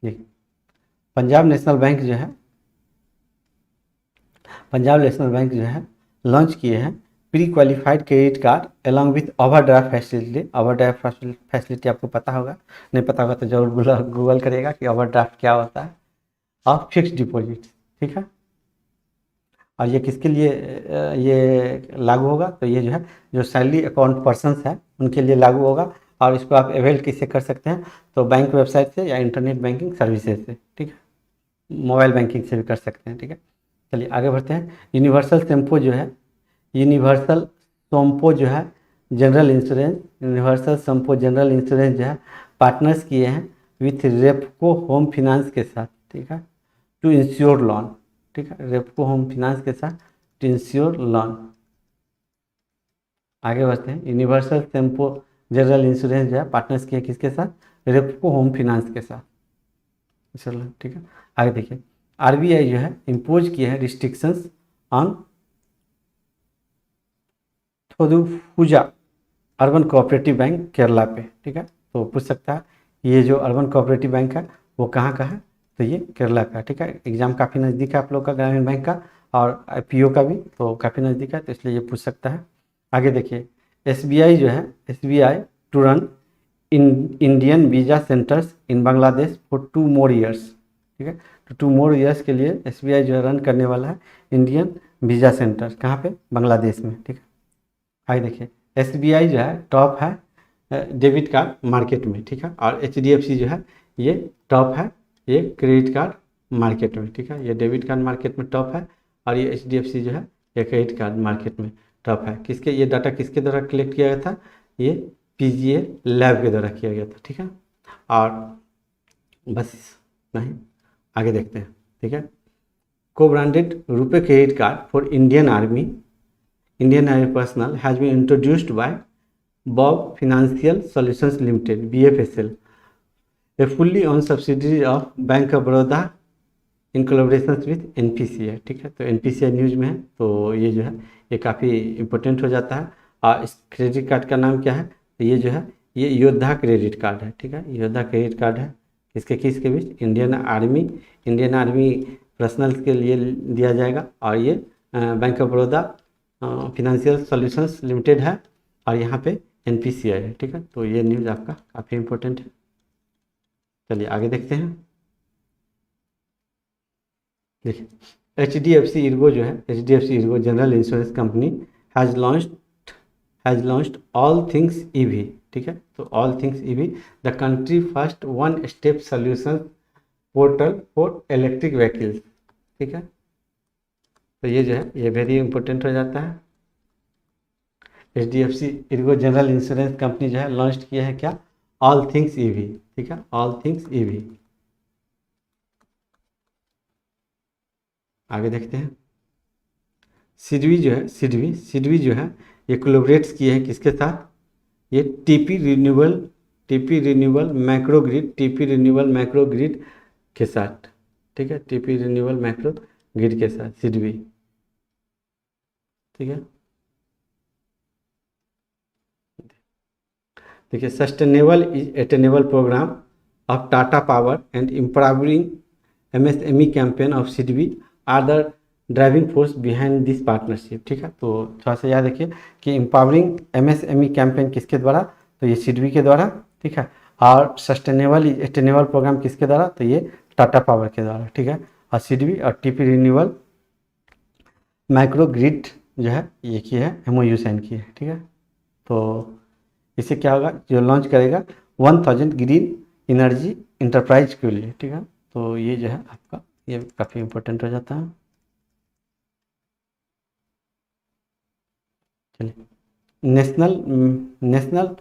Speaker 1: देखिए पंजाब नेशनल बैंक जो है, पंजाब नेशनल बैंक जो है लॉन्च किए हैं pre qualified credit card along with overdraft facility. Overdraft facility आपको पता होगा, नहीं पता होगा तो जरूर गूगल करेगा कि ओवरड्राफ्ट क्या होता है, और फिक्स डिपॉजिट। ठीक है, और ये किसके लिए ये लागू होगा, तो ये जो है जो सैलरी अकाउंट पर्सनस है उनके लिए लागू होगा। और इसको आप अवेल किससे कर सकते हैं, तो बैंक वेबसाइट से या इंटरनेट बैंकिंग सर्विसेज से। ठीक है, मोबाइल बैंकिंग से भी कर सकते हैं। ठीक है, चलिए आगे बढ़ते हैं। यूनिवर्सल सेम्पो जो है, यूनिवर्सल सोम्पो जो है general insurance, universal Sompo general insurance जो है पार्टनर्स किए हैं विथ रेपको होम फाइनेंस के साथ। ठीक है, टू इंश्योर लोन। ठीक है, रेपको होम फाइनेंस के साथ टू इंश्योर लोन। आगे बढ़ते हैं। यूनिवर्सल सेम्पो जनरल इंश्योरेंस जो है पार्टनर्स किए किसके साथ, रेपको होम फाइनेंस के साथ। चलो ठीक है, आगे देखिए। RBI जो है इम्पोज किए हैं restrictions on Thodupuzha urban cooperative bank Kerala पे। ठीक है, तो पूछ सकता है ये जो अर्बन कोऑपरेटिव बैंक है वो कहाँ का है, तो ये केरला का। ठीक है, एग्जाम काफ़ी नज़दीक है आप लोग का ग्रामीण बैंक का और PO का भी, तो काफ़ी नज़दीक है, तो इसलिए ये पूछ सकता है। आगे देखिए SBI जो है, SBI to run Indian visa centres in Bangladesh for 2 more years। ठीक है, तो 2 more years के लिए SBI जो है रन करने वाला है इंडियन वीज़ा सेंटर, कहाँ पे, बांग्लादेश में। ठीक है, आगे देखिए SBI जो है टॉप है डेबिट कार्ड मार्केट में। ठीक है, और HDFC जो है ये टॉप है ये क्रेडिट कार्ड मार्केट में। ठीक है, ये डेबिट कार्ड मार्केट में टॉप है और ये HDFC जो है ये क्रेडिट कार्ड मार्केट में टॉप है। किसके, ये डाटा किसके द्वारा कलेक्ट किया गया था, ये PGA लैब के द्वारा किया गया था। ठीक है, और बस नहीं, आगे देखते हैं। ठीक है, को branded RuPay credit card for Indian army personnel has been introduced by Bob Financial Solutions Limited BFSL, a fully owned subsidiary of Bank of Baroda in collaboration with NPCI। ठीक है, तो NPCI न्यूज में है, तो ये जो है ये काफ़ी इम्पोर्टेंट हो जाता है। और इस क्रेडिट कार्ड का नाम क्या है, तो ये जो है ये योद्धा क्रेडिट कार्ड है। ठीक है, योद्धा क्रेडिट कार्ड है किसके बीच, इंडियन आर्मी पर्सनल्स के लिए दिया जाएगा। और ये bank of Baroda financial solutions limited है और यहाँ पे NPCI है। ठीक है, तो ये न्यूज़ आपका काफ़ी इम्पोर्टेंट है। चलिए आगे देखते हैं। देखिए HDFC इर्गो जो है, HDFC ergo general insurance company has launched all things EV। ठीक है, तो all things EV the country first one stop solution portal for electric vehicles. ठीक है, तो ये जो है ये वेरी इंपॉर्टेंट हो जाता है। HDFC ergo general insurance company जो है लॉन्च किया है क्या, ऑल थिंग्स EV। ठीक है, ऑल थिंग्स EV। आगे देखते हैं। सिडवी जो है ये कोलैबोरेट्स किए हैं किसके साथ, ये TP रिन्यूएबल मैक्रो ग्रिड के साथ। ठीक है, TP रिन्यूएबल मैक्रो ग्रिड के साथ सिडवी। ठीक है, देखिए sustainable is attainable programme of Tata power and empowering MSME campaign of SIDBI are the driving force behind this partnership. ठीक है, तो थोड़ा सा याद रखिए कि एम्पावरिंग MSME कैंपेन किसके द्वारा, तो ये सिडवी के द्वारा। ठीक है, और सस्टेनेबल इज अटेनेबल प्रोग्राम किसके द्वारा, तो ये टाटा पावर के द्वारा। ठीक है, और सिडवी और TP रिन्यूएबल माइक्रो ग्रिड जो है ये की है MOU साइन की है। ठीक है, तो इससे क्या होगा, जो लॉन्च करेगा 1000 ग्रीन एनर्जी इंटरप्राइज के लिए। ठीक है, तो ये जो है आपका ये काफ़ी इम्पोर्टेंट हो जाता है। चलिए national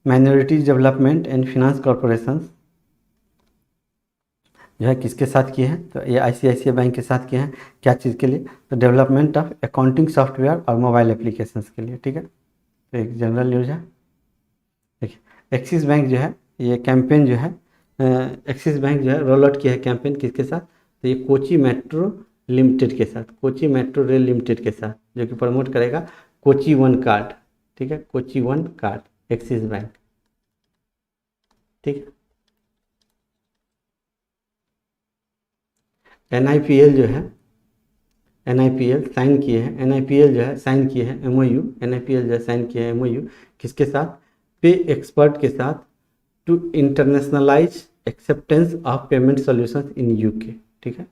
Speaker 1: minorities development and finance corporation जो है किसके साथ किए हैं, तो ये ICICI बैंक के साथ किए हैं। क्या चीज़ के लिए, तो डेवलपमेंट ऑफ अकाउंटिंग सॉफ्टवेयर और मोबाइल एप्लीकेशंस के लिए। ठीक है, तो एक जनरल न्यूज़ है। देखिए एक्सिस बैंक जो है ये कैंपेन जो है एक्सिस बैंक जो है रोल आउट किया है कैंपेन किसके साथ, तो ये कोची मेट्रो लिमिटेड के साथ, कोची मेट्रो रेल लिमिटेड के साथ, जो कि प्रमोट करेगा कोची वन कार्ड। ठीक है, Kochi one card axis bank. ठीक है, NIPL जो है, NIPL साइन किए हैं, NIPL जो है साइन किए हैं MOU, NIPL जो है साइन किए हैं MOU किसके साथ, पे एक्सपर्ट के साथ, to internationalise acceptance of payment solutions in UK। ठीक है,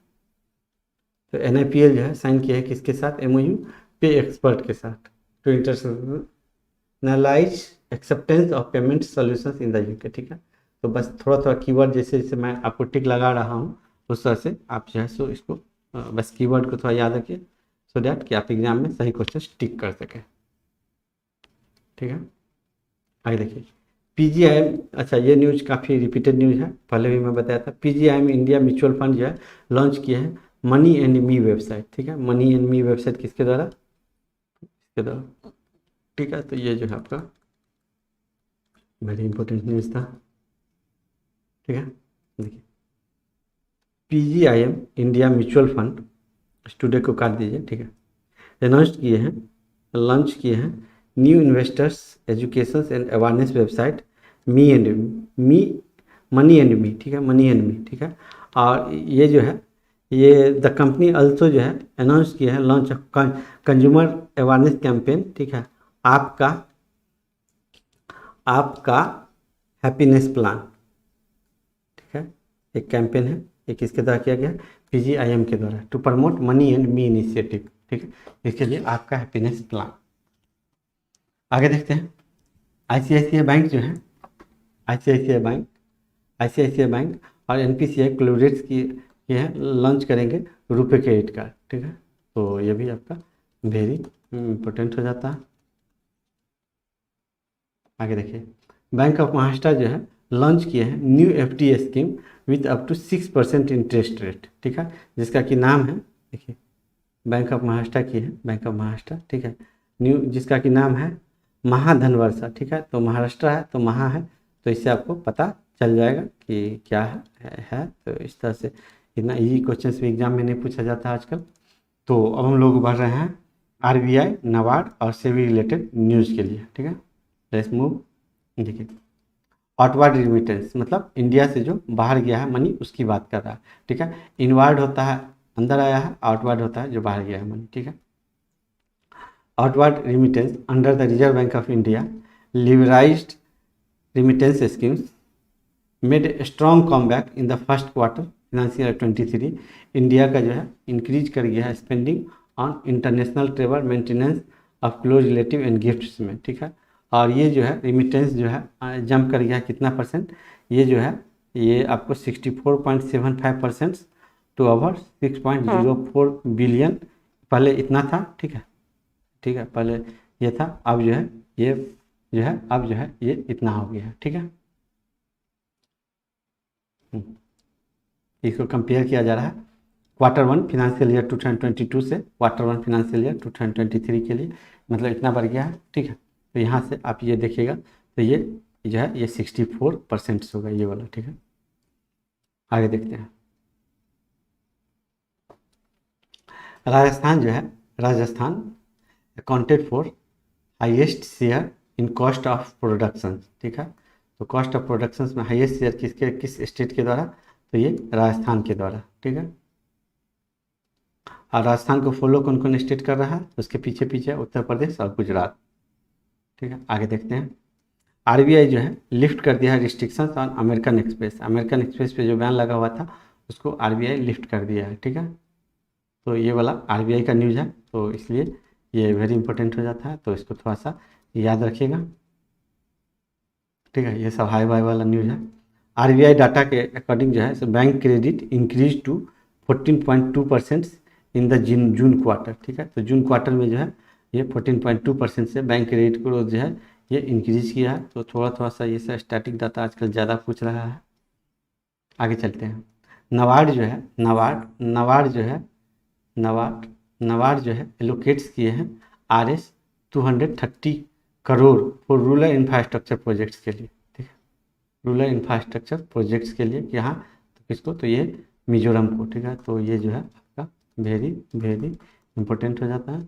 Speaker 1: तो NIPL जो है साइन किया है किसके साथ MOU, पे एक्सपर्ट के साथ, to internationalise acceptance of payment solutions in the UK। ठीक है, तो बस थोड़ा थोड़ा कीवर्ड जैसे जैसे मैं आपको टिक लगा रहा हूँ उस तरह से आप जो है सो इसको बस कीवर्ड को थोड़ा याद रखिए, सो डैट कि आप एग्जाम में सही क्वेश्चन टिक कर सकें। ठीक है, आगे देखिए PGIM, अच्छा ये न्यूज़ काफ़ी रिपीटेड न्यूज़ है, पहले भी मैं बताया था। PGIM इंडिया म्यूचुअल फंड जो है लॉन्च किया है मनी एंड मी वेबसाइट। ठीक है, मनी एंड मी वेबसाइट किसके द्वारा, इसके द्वारा। ठीक है, तो ये जो है आपका वेरी इंपॉर्टेंट न्यूज़ था। ठीक है, देखिए PGIM India mutual fund, studio को काट दीजिए। ठीक है, अनाउंस किए हैं, लॉन्च किए हैं new investors education and awareness website me and me, money and मी। ठीक है, मनी एंड मी। ठीक है, और ये जो है ये द कंपनी अल्सो जो है अनाउंस किया है लॉन्च कंज्यूमर अवेयरनेस कैंपेन। ठीक है, आपका आपका हैप्पीनेस प्लान। ठीक है, एक कैंपेन है, ये किसके द्वारा किया गया, PGIM के द्वारा, to promote money and me initiative. ठीक है, इसके लिए आपका हैप्पीनेस प्लान। आगे देखते हैं ICICI बैंक जो है, ICICI बैंक और NPCI कोलैबोरेट किए हैं, लॉन्च करेंगे रुपए क्रेडिट कार्ड। ठीक है, तो ये भी आपका वेरी इंपॉर्टेंट हो जाता है। आगे देखिए बैंक ऑफ महाराष्ट्र जो है लॉन्च किए हैं new FDI scheme with up to 6% interest rate. ठीक है, जिसका कि नाम है, देखिए बैंक ऑफ महाराष्ट्र की है, बैंक ऑफ महाराष्ट्र। ठीक है, न्यू जिसका कि नाम है महाधन वर्षा। ठीक है, तो महाराष्ट्र है तो महा है, तो इससे आपको पता चल जाएगा कि क्या है। तो इस तरह से इतना इजी क्वेश्चन भी एग्जाम में नहीं पूछा जाता आजकल। तो अब हम लोग बढ़ रहे हैं RBI, नाबार्ड और सेबी रिलेटेड न्यूज़ के लिए। ठीक है, लेट्स मूव। देखिए आउटवर्ड रिमिटेंस मतलब इंडिया से जो बाहर गया है मनी उसकी बात कर रहा है। ठीक है, इनवर्ड होता है अंदर आया है, आउटवर्ड होता है जो बाहर गया है मनी। ठीक है, outward remittance under the Reserve Bank of India liberalized remittance schemes made a strong comeback in the first quarter financial year 23। India का जो है इंक्रीज कर गया है spending on international travel maintenance of close relative and gifts में। ठीक है, और ये जो है रिमिटेंस जो है जंप कर गया है कितना परसेंट, ये जो है ये आपको 64.75% टू ओवर 6.04 बिलियन, पहले इतना था। ठीक है, ठीक है, पहले ये था, अब जो है ये जो है अब जो है ये इतना हो गया है। ठीक है, इसको कंपेयर किया जा रहा है Q1 फिनेंशियल ईयर 2022 से Q1 फिनेंशियल ईयर 2023 के लिए, मतलब इतना बढ़ गया है। ठीक है, तो यहाँ से आप ये देखिएगा तो ये जो है ये 64% होगा ये वाला। ठीक है, आगे देखते हैं राजस्थान जो है, Rajasthan accounted for highest share in cost of production. ठीक है, तो कॉस्ट ऑफ प्रोडक्शन में हाईएस्ट शेयर किस स्टेट के द्वारा, तो ये राजस्थान के द्वारा। ठीक है, और राजस्थान को फॉलो कौन कौन स्टेट कर रहा है, उसके पीछे पीछे उत्तर प्रदेश और गुजरात। ठीक है, आगे देखते हैं RBI जो है लिफ्ट कर दिया है restrictions on American express. American express पे जो बैन लगा हुआ था उसको RBI लिफ्ट कर दिया है। ठीक है, तो ये वाला RBI का न्यूज़ है, तो इसलिए ये वेरी इंपॉर्टेंट हो जाता है, तो इसको थोड़ा सा याद रखिएगा। ठीक है, ये सब हाई फाई वाला न्यूज़ है। RBI डाटा के अकॉर्डिंग जो है bank credit increase to 14.2% in the June quarter. ठीक है, तो जून क्वार्टर में जो है ये 14.2% से बैंक क्रेडिट ग्रोथ जो है ये इंक्रीज किया है। तो थोड़ा सा ये सब स्टैटिक डाटा आजकल ज़्यादा पूछ रहा है। आगे चलते हैं नाबार्ड जो है, नाबार्ड जो है एलोकेट्स किए हैं RS 230 crore for rural infrastructure projects के लिए। ठीक है, रूरल इंफ्रास्ट्रक्चर प्रोजेक्ट्स के लिए, यहाँ तो किसको, तो ये मिजोरम को, ठीक है। तो ये जो है आपका वेरी वेरी इंपॉर्टेंट हो जाता है।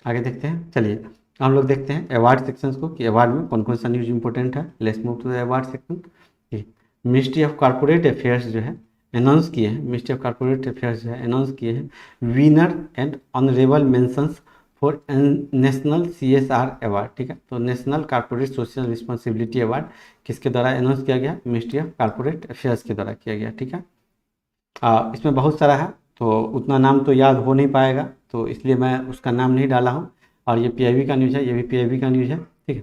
Speaker 1: आगे देखते हैं, चलिए हम लोग देखते हैं अवार्ड सेक्शंस को कि अवार्ड में कौन कौन सा न्यूज इंपॉर्टेंट है। Let's move to the award section. Ministry of corporate affairs जो है अनाउंस किए हैं, मिनिस्ट्री ऑफ कॉर्पोरेट अफेयर्स जो है अनाउंस किए हैं winner and honourable mentions for national CSR award, ठीक है। तो national corporate social responsibility award किसके द्वारा अनाउंस किया गया, मिनिस्ट्री ऑफ कॉर्पोरेट अफेयर्स के द्वारा किया गया, ठीक है। इसमें बहुत सारा है तो उतना नाम तो याद हो नहीं पाएगा, तो इसलिए मैं उसका नाम नहीं डाला हूँ। और ये PIB का न्यूज़ है, ये भी PIB का न्यूज़ है, ठीक है।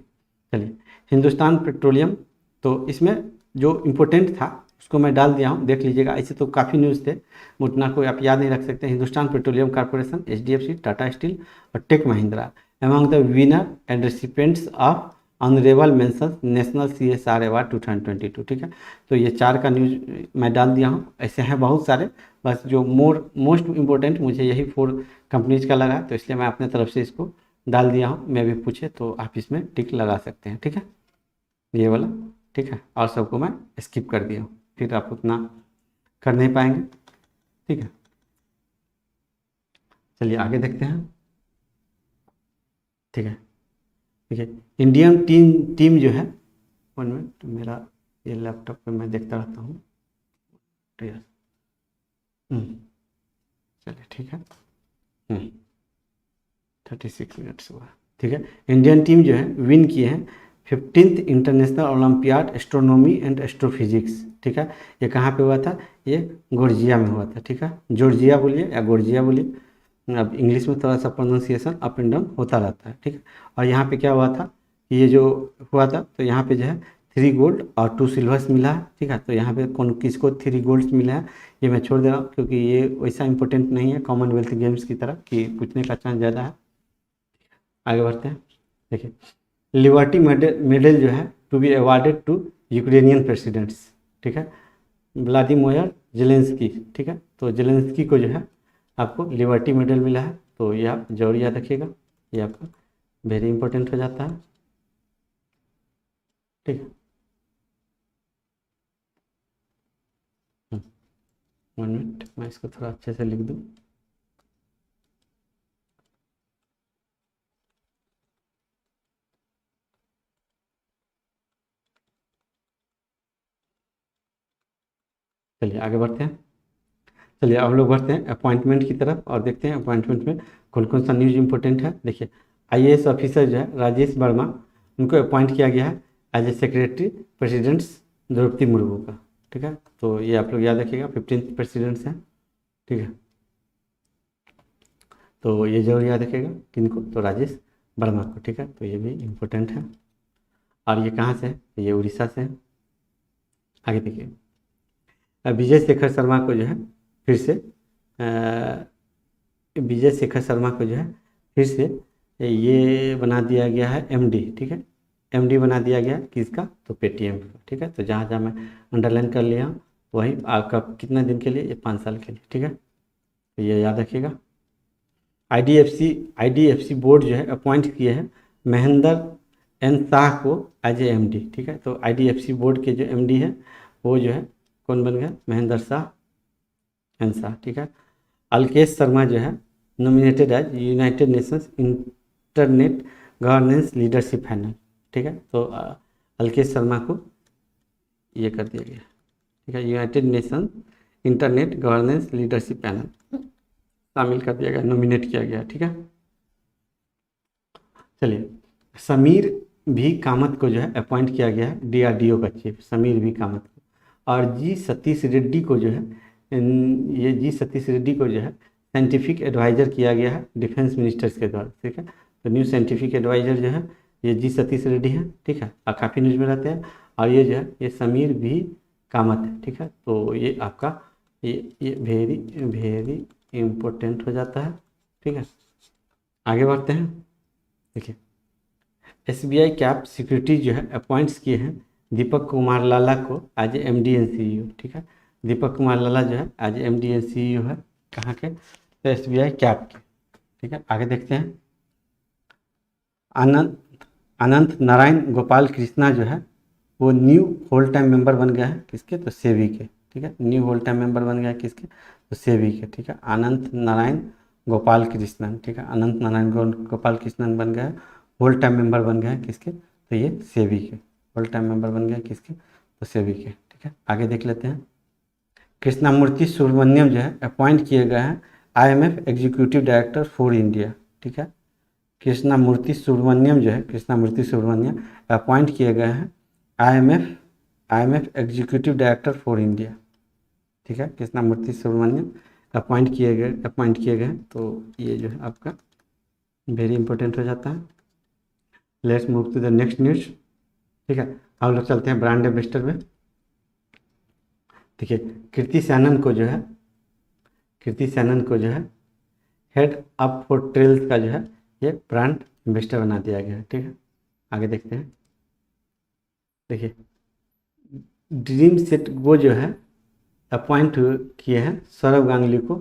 Speaker 1: चलिए हिंदुस्तान पेट्रोलियम, तो इसमें जो इम्पोर्टेंट था उसको मैं डाल दिया हूँ, देख लीजिएगा। ऐसे तो काफ़ी न्यूज़ थे, उतना कोई आप याद नहीं रख सकते। Hindustan petroleum corporation, HDFC, Tata steel और tech Mahindra among the winner and recipients of honourable mention national CSR award 2022, ठीक है। तो ये 4 का न्यूज़ मैं डाल दिया हूँ। ऐसे हैं बहुत सारे, बस जो मोस्ट इम्पोर्टेंट मुझे यही 4 कंपनीज का लगा, तो इसलिए मैं अपने तरफ से इसको डाल दिया हूँ। मैं भी पूछे तो आप इसमें टिक लगा सकते हैं, ठीक है, ये वाला, ठीक है। और सबको मैं स्किप कर दिया हूँ, फिर आप उतना कर नहीं पाएंगे, ठीक है। चलिए आगे देखते हैं, ठीक है। देखिए इंडियन टीम जो है, 1 मिनट, मेरा ये लैपटॉप पे मैं देखता रहता हूँ, चलिए ठीक है, 36 मिनट्स हुआ, ठीक है। इंडियन टीम जो है विन किए हैं 15th international olympiad astronomy and astrophysics, ठीक है। ये कहाँ पे हुआ था, ये जॉर्जिया में हुआ था, ठीक है। जॉर्जिया बोलिए या जॉर्जिया बोलिए, अब इंग्लिश में थोड़ा सा प्रोनाउंसिएशन अप एंड डाउन होता रहता है, ठीक है। और यहाँ पे क्या हुआ था, ये जो हुआ था, तो यहाँ पे जो है 3 गोल्ड और 2 सिल्वर्स मिला है, ठीक है। तो यहाँ पे कौन किसको 3 गोल्ड्स मिला है ये मैं छोड़ दे रहा हूँ, क्योंकि ये वैसा इंपॉर्टेंट नहीं है कॉमनवेल्थ गेम्स की तरह कि पूछने का चांस ज़्यादा है। आगे बढ़ते हैं, देखिए लिबर्टी मेडल जो है to be awarded to Ukrainian presidents, ठीक है, व्लादिमीर जेलेंस्की, ठीक है। तो जेलेंस्की को जो है आपको लिबर्टी मेडल मिला है, तो ये आप जरूर याद रखिएगा, ये आपका वेरी इंपॉर्टेंट हो जाता है, ठीक है। 1 मिनट, मैं इसको थोड़ा अच्छे से लिख दूँ। चलिए आगे बढ़ते हैं, चलिए अब लोग बढ़ते हैं अपॉइंटमेंट की तरफ और देखते हैं अपॉइंटमेंट में कौन कौन सा न्यूज़ इंपॉर्टेंट है। देखिए IAS ऑफिसर जो है राजेश वर्मा, उनको अपॉइंट किया गया है as a secretary presidents Droupadi Murmu का, ठीक है। तो ये आप लोग याद रखिएगा, 15th प्रेसिडेंट्स हैं, ठीक है। तो ये जरूर याद रखिएगा किनको, तो राजेश वर्मा को, ठीक है। तो ये भी इम्पोर्टेंट है। और ये कहाँ से है, ये उड़ीसा से है। आगे देखिए विजय शेखर शर्मा को जो है फिर से विजय शेखर शर्मा को जो है फिर से ये बना दिया गया है MD, ठीक है। MD बना दिया गया किसका, तो पेटीएम का, ठीक है। तो जहाँ जहाँ मैं अंडरलाइन कर लिया वही आपका कितना दिन के लिए, ये 5 साल के लिए, ठीक है। तो ये याद रखिएगा। IDFC बोर्ड जो है अपॉइंट किए हैं महेंद्र N शाह को एज ए MD, ठीक है। तो IDFC बोर्ड के जो MD है वो जो है कौन बन गया, महेंद्र N शाह, ठीक है। अलकेश शर्मा जो है nominated as United Nations internet governance leadership panel, ठीक है। तो अलकेश शर्मा को ये कर दिया गया, ठीक है, United nation internet governance leadership panel शामिल कर दिया गया, नॉमिनेट किया गया, ठीक है। चलिए समीर भी कामत को जो है अपॉइंट किया गया है DRDO का चीफ, समीर भी कामत को। और G सतीश रेड्डी को जो है ये G सतीश रेड्डी को जो है साइंटिफिक एडवाइज़र किया गया है डिफेंस मिनिस्टर्स के द्वारा, ठीक है। तो न्यू साइंटिफिक एडवाइज़र जो है ये G सतीश रेड्डी है, ठीक है। और काफ़ी न्यूज़ में रहते हैं। और ये जो है ये समीर भी कामत है, ठीक है। तो ये आपका ये वेरी वेरी इम्पोर्टेंट हो जाता है, ठीक है। आगे बढ़ते हैं, देखिए SBI कैप सिक्योरिटी जो है अपॉइंट्स किए हैं दीपक कुमार लाला को एज MD एंड CEO, ठीक है। दीपक कुमार लाला जो है एज MD एंड CEO है कहाँ के, तो SBI कैप के, ठीक है। आगे देखते हैं अनंत नारायण गोपाल कृष्णा जो है वो न्यू होल टाइम मेंबर बन गया है किसके, तो सेबी के, ठीक है। न्यू होल टाइम मेंबर बन गया है किसके, तो सेबी के, ठीक है। अनंत नारायण गोपाल कृष्णन, ठीक है, अनंत नारायण गोपाल कृष्णन बन गया है, होल टाइम मेंबर बन गया है किसके, तो ये सेबी के, होल टाइम मेंबर बन गया है किसके, तो सेबी के, ठीक है। आगे देख लेते हैं। कृष्णामूर्ति सुब्रमण्यम जो है अपॉइंट किए गए हैं IMF executive director for India, ठीक है। कृष्णामूर्ति सुब्रमण्यम जो है, कृष्णामूर्ति सुब्रमण्यम अपॉइंट किए गए हैं IMF executive director for India, ठीक है। कृष्णामूर्ति सुब्रमण्यम अपॉइंट किए गए हैं, तो ये जो है आपका वेरी इंपॉर्टेंट हो जाता है। Let's move to the next news, ठीक है। हम लोग चलते हैं ब्रांड एम्बेसडर में। देखिए कृति सैनन को जो है हेड अप फॉर ट्रेल्स का जो है ये ब्रांड एम्बेसडर बना दिया गया है, ठीक है। आगे देखते हैं। देखिए ड्रीम सेट गो जो है अपॉइंट किए हैं सौरभ गांगुली को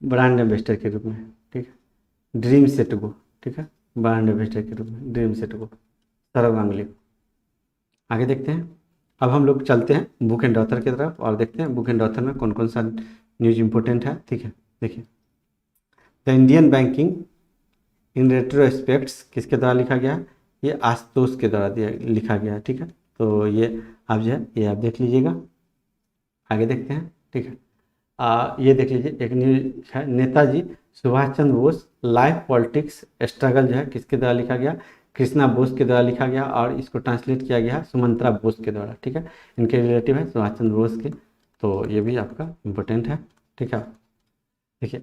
Speaker 1: ब्रांड एम्बेसडर के रूप में, ठीक है। ड्रीम सेट गो, ठीक है, ब्रांड एम्बेसडर के रूप में dream set go Saurabh Ganguly को। आगे देखते हैं। अब हम लोग चलते हैं बुक एंड ऑथर की तरफ और देखते हैं बुक एंड ऑथर में कौन कौन सा न्यूज इंपॉर्टेंट है, ठीक है। देखिए द इंडियन बैंकिंग इन रेट्रोस्पेक्ट्स किसके द्वारा लिखा गया है, ये आशुतोष के द्वारा लिखा गया है, ठीक है। तो ये आप जो है ये आप देख लीजिएगा। आगे देखते हैं, ठीक है। ये देख लीजिए एक न्यूज है, Netaji Subhash Chandra Bose life politics struggle जो है किसके द्वारा लिखा गया, कृष्णा बोस के द्वारा लिखा गया और इसको ट्रांसलेट किया गया सुमंत्रा बोस के द्वारा, ठीक है। इनके रिलेटिव है सुभाष चंद्र बोस के, तो ये भी आपका इम्पोर्टेंट है, ठीक है। देखिए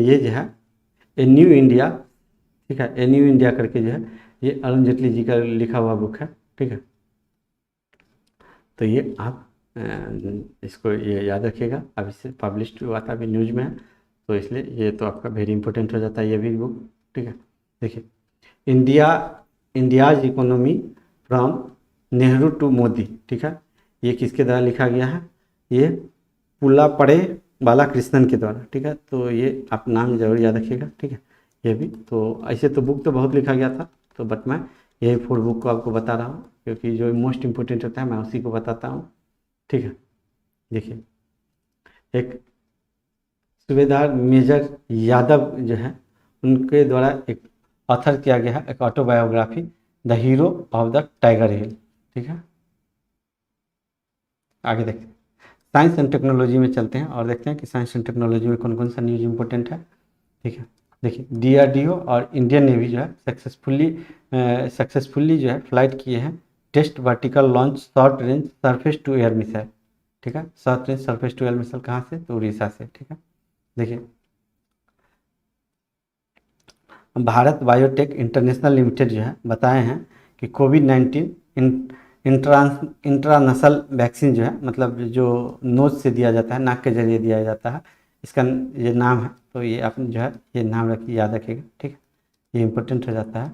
Speaker 1: ये जो है ए न्यू इंडिया, ठीक है, ए न्यू इंडिया करके जो है ये अरुण जेटली जी का लिखा हुआ बुक है, ठीक है। तो ये आप इसको ये याद रखिएगा, अब इससे पब्लिश हुआ था अभी न्यूज में है, तो इसलिए ये तो आपका वेरी इंपॉर्टेंट हो जाता है ये भी बुक, ठीक है। देखिए India's economy from Nehru to Modi, ठीक है, ये किसके द्वारा लिखा गया है, ये पुलापड़े बालाकृष्णन के द्वारा, ठीक है। तो ये आप नाम जरूर याद रखिएगा, ठीक है। ये भी तो ऐसे तो बुक तो बहुत लिखा गया था, तो बट मैं यही 4 बुक को आपको बता रहा हूँ क्योंकि जो मोस्ट इम्पोर्टेंट होता है मैं उसी को बताता हूँ, ठीक है। देखिए एक सूबेदार मेजर यादव जो है उनके द्वारा एक ऑथर किया गया है एक autobiography the hero of the tiger hill, ठीक है। आगे देखते हैं साइंस एंड टेक्नोलॉजी में चलते हैं और देखते हैं कि साइंस एंड टेक्नोलॉजी में कौन कौन सा न्यूज इंपॉर्टेंट है, ठीक है। देखिए DRDO और इंडियन नेवी जो है सक्सेसफुली जो है फ्लाइट किए हैं test vertical launch short range surface to air missile, ठीक है। Short range surface to air missile कहाँ से, तो उड़ीसा से, ठीक है। देखिए भारत बायोटेक इंटरनेशनल लिमिटेड जो है बताए हैं कि कोविड-19 इंट्रानसल वैक्सीन जो है मतलब जो नोज से दिया जाता है, नाक के जरिए दिया जाता है, इसका ये नाम है, तो ये आप जो है ये नाम रखिए, याद रखिएगा, ठीक है। ये इम्पोर्टेंट हो जाता है।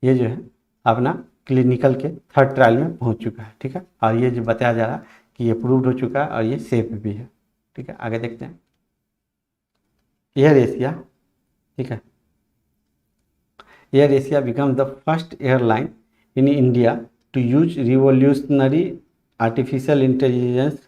Speaker 1: ये जो है अपना क्लिनिकल के 3rd ट्रायल में पहुंच चुका है, ठीक है। और ये जो बताया जा रहा है कि ये अप्रूव्ड हो चुका है और ये सेफ भी है, ठीक है। आगे देखते हैं एयर एशिया, ठीक है। Air Asia become the first airline in India to use revolutionary artificial intelligence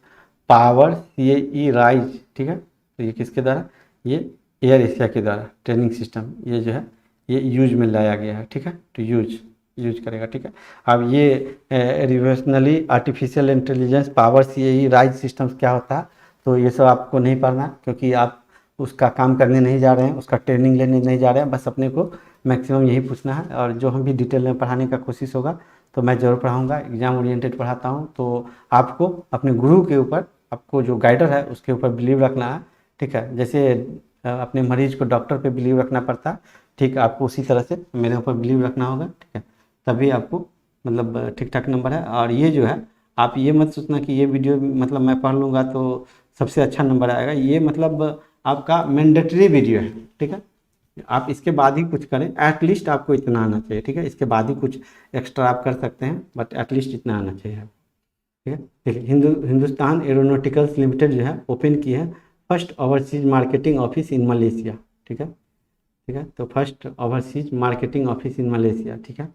Speaker 1: power CAE rise, ठीक है। तो ये किसके द्वारा, ये एयर एशिया के द्वारा ट्रेनिंग सिस्टम ये जो है ये यूज में लाया गया है, ठीक है। तो यूज करेगा, ठीक है। अब ये revolutionary artificial intelligence power CAE rise systems क्या होता है, तो ये सब आपको नहीं पढ़ना क्योंकि आप उसका काम करने नहीं जा रहे हैं, उसका ट्रेनिंग लेने नहीं जा रहे हैं, बस अपने को मैक्सिमम यही पूछना है। और जो हम भी डिटेल में पढ़ाने का कोशिश होगा तो मैं ज़रूर पढ़ाऊँगा, एग्जाम ओरिएंटेड पढ़ाता हूँ। तो आपको अपने गुरु के ऊपर, आपको जो गाइडर है उसके ऊपर बिलीव रखना है, ठीक है। जैसे अपने मरीज को डॉक्टर पे बिलीव रखना पड़ता है, ठीक, आपको उसी तरह से मेरे ऊपर बिलीव रखना होगा, ठीक है। तभी आपको मतलब ठीक ठाक नंबर है। और ये जो है आप ये मत सोचना कि ये वीडियो मतलब मैं पढ़ लूँगा तो सबसे अच्छा नंबर आएगा, ये मतलब आपका मैंडेटरी वीडियो है, ठीक है। आप इसके बाद ही कुछ करें, एटलीस्ट आपको इतना आना चाहिए, ठीक है। इसके बाद ही कुछ एक्स्ट्रा आप कर सकते हैं बट एटलीस्ट इतना आना चाहिए, ठीक है। देखिए हिंदुस्तान एरोनॉटिकल्स लिमिटेड जो है ओपन की है first overseas marketing office in Malaysia, ठीक है, ठीक है। तो first overseas marketing office in Malaysia, ठीक है।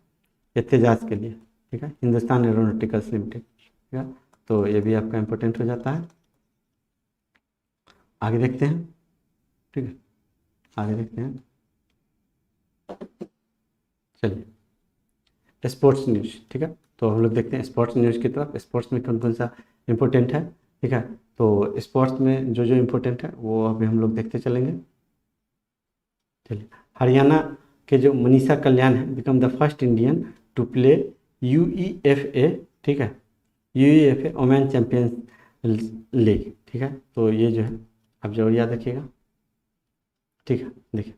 Speaker 1: एहतजाज के लिए, ठीक है, हिंदुस्तान एरोनॉटिकल्स लिमिटेड, ठीक है। तो ये भी आपका इम्पोर्टेंट हो जाता है। आगे देखते हैं, ठीक है, आगे देखते हैं। चलिए स्पोर्ट्स न्यूज़, ठीक है, तो हम लोग देखते हैं स्पोर्ट्स न्यूज़ की तरफ। स्पोर्ट्स में कौन कौन सा इम्पोर्टेंट है, ठीक है। तो स्पोर्ट्स में जो जो इम्पोर्टेंट है वो अभी हम लोग देखते चलेंगे। चलिए, हरियाणा के जो मनीषा कल्याण है become the first Indian to play UEFA, ठीक है, UEFA वोमेन चैंपियंस लीग, ठीक है। तो ये जो है आप जरूर याद रखिएगा, ठीक है। देखिए,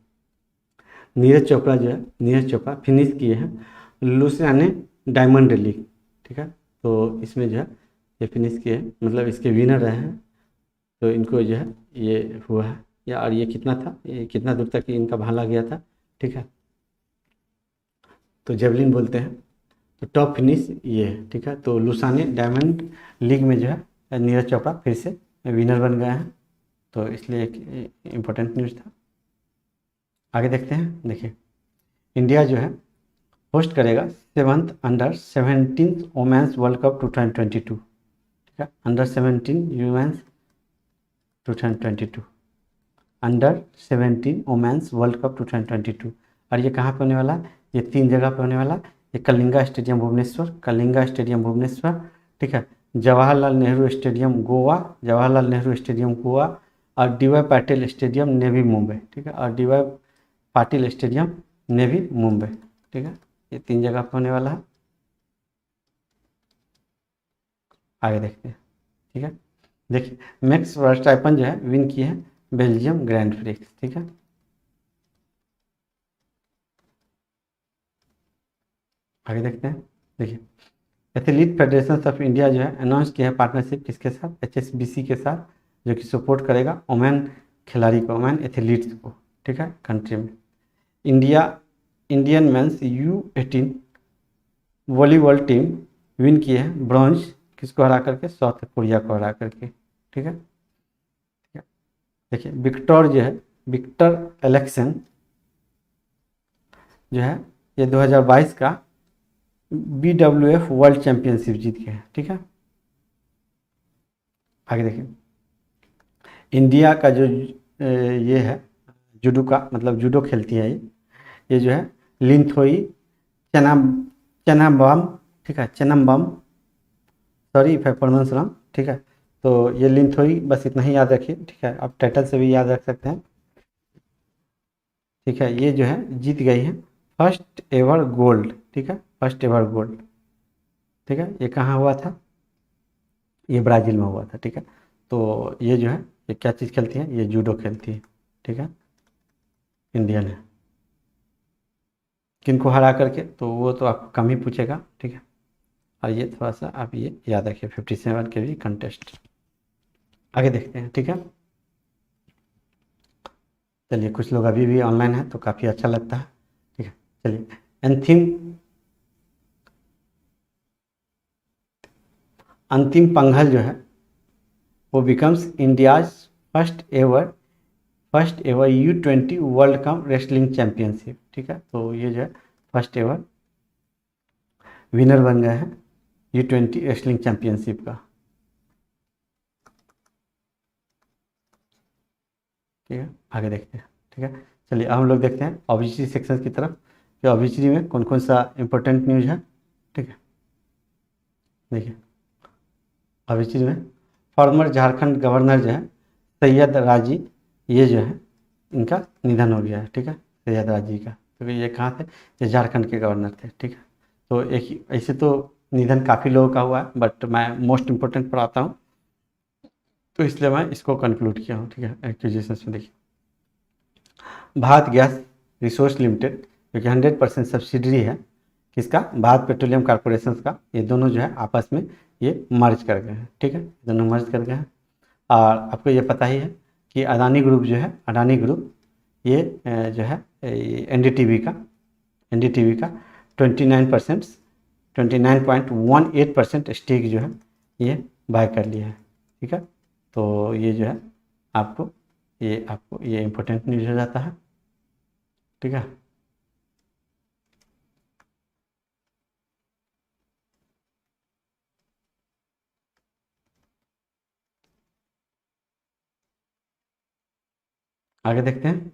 Speaker 1: नीरज चोपड़ा जो है, नीरज चोपड़ा फिनिश किए हैं लुसियाना डायमंड लीग, ठीक है। तो इसमें जो है ये फिनिश किए हैं, मतलब इसके विनर रहे हैं। तो इनको जो है ये हुआ है, या और ये कितना था, ये कितना दूर तक इनका भाला गया था, ठीक है। तो जेवलिन बोलते हैं। तो टॉप फिनिश ये है, ठीक है। तो लुसाने डायमंड लीग में जो है नीरज चोपड़ा फिर से विनर बन गए हैं। तो इसलिए एक इम्पोर्टेंट न्यूज़ था। आगे देखते हैं। देखिए, इंडिया जो है होस्ट करेगा 7th under 17 women's world cup 2022, ठीक है। Under 17 women's 2022, under 17 women's world cup 2022। और ये कहाँ पे होने वाला है, ये 3 जगह पे होने वाला है। ये कलिंगा स्टेडियम भुवनेश्वर, कलिंगा स्टेडियम भुवनेश्वर, ठीक है, जवाहरलाल नेहरू स्टेडियम गोवा, जवाहरलाल नेहरू स्टेडियम गोवा, और DY Patil stadium navy Mumbai, ठीक है, और DY Patil stadium navy Mumbai, ठीक है। ये 3 जगह पे होने वाला है। आगे देखते हैं, ठीक है। देखिए, मैक्स वर्स्टाइपन जो है विन किए हैं बेल्जियम ग्रैंड प्रिक्स, ठीक है। आगे देखते हैं। देखिए, एथलीट फेडरेशन ऑफ इंडिया जो है अनाउंस किया है पार्टनरशिप किसके साथ, HSBC के साथ, जो कि सपोर्ट करेगा ओमेन खिलाड़ी को, ओमेन एथलीट्स को, ठीक है, कंट्री में। India Indian mains U18 volleyball team win किए हैं ब्रॉन्ज, किसको हरा करके, साउथ कोरिया को हरा करके, ठीक है। देखिए, विक्टर जो है, विक्टर एलेक्सन जो है ये 2022 का BWF वर्ल्ड चैंपियनशिप जीत गए हैं, ठीक है। आगे देखिए, इंडिया का जो ये है जूडो का, मतलब जूडो खेलती है ये जो है लिंथोई चना चनाबम, ठीक है, Chanambam, sorry if I pronounce wrong, ठीक है। तो ये लिंथोई, बस इतना ही याद रखिए, ठीक है। आप टाइटल से भी याद रख सकते हैं, ठीक है। ये जो है जीत गई है फर्स्ट एवर गोल्ड, ठीक है, फर्स्ट एवर गोल्ड, ठीक है। ये कहाँ हुआ था, ये ब्राज़ील में हुआ था, ठीक है। तो ये जो है ये क्या चीज़ खेलती है, ये जूडो खेलती है, ठीक है, इंडियन है। किनको हरा करके, तो वो तो आपको कम ही पूछेगा, ठीक है। और ये थोड़ा सा आप ये याद रखिए 57 के भी कंटेस्ट। आगे देखते हैं, ठीक है। चलिए, कुछ लोग अभी भी ऑनलाइन है तो काफ़ी अच्छा लगता है, ठीक है। चलिए, एंथिम अंतिम पंघल जो है वो becomes India's first ever U20 world cup wrestling championship, ठीक है। तो ये जो है फर्स्ट एवर विनर बन गए हैं U20 रेसलिंग चैंपियनशिप का, ठीक है। आगे देखते हैं, ठीक है। चलिए, अब हम लोग देखते हैं ऑब्जेक्टिव सेक्शन की तरफ कि ऑब्जेक्टिव में कौन कौन सा इंपॉर्टेंट न्यूज़ है, ठीक है। देखिए, ऑब्जेक्टिव में फॉर्मर झारखंड गवर्नर जो है सैयद राजी, ये जो है इनका निधन हो गया है, ठीक है, सैयद राजी का। तो ये कहाँ थे, ये झारखंड के गवर्नर थे, ठीक है। तो एक ऐसे तो निधन काफ़ी लोगों का हुआ है, बट मैं मोस्ट इम्पोर्टेंट पर आता हूँ, तो इसलिए मैं इसको कंक्लूड किया हूँ, ठीक है। एक्विजिशन में देखिए, भारत गैस रिसोर्स लिमिटेड जो कि 100% सब्सिडरी है किसका, भारत पेट्रोलियम कॉर्पोरेशन का, ये दोनों जो है आपस में ये मर्ज कर गए हैं, ठीक है, दोनों मर्ज कर गए हैं। और आपको ये पता ही है कि अडानी ग्रुप जो है, अडानी ग्रुप ये जो है NDTV का 29% 29.18% स्टेक जो है ये बाय कर लिया है, ठीक है। तो ये जो है आपको ये इम्पोर्टेंट न्यूज़ हो जाता है, ठीक है। आगे देखते हैं, ठीक है। चलिए, अब हम लोग देखते हैं ऑब्जेक्टिव सेक्शन की तरफ कि ऑब्जेक्टिव में कौन कौन सा इंपॉर्टेंट न्यूज़ है, ठीक है। चलिए, आगे देखते हैं।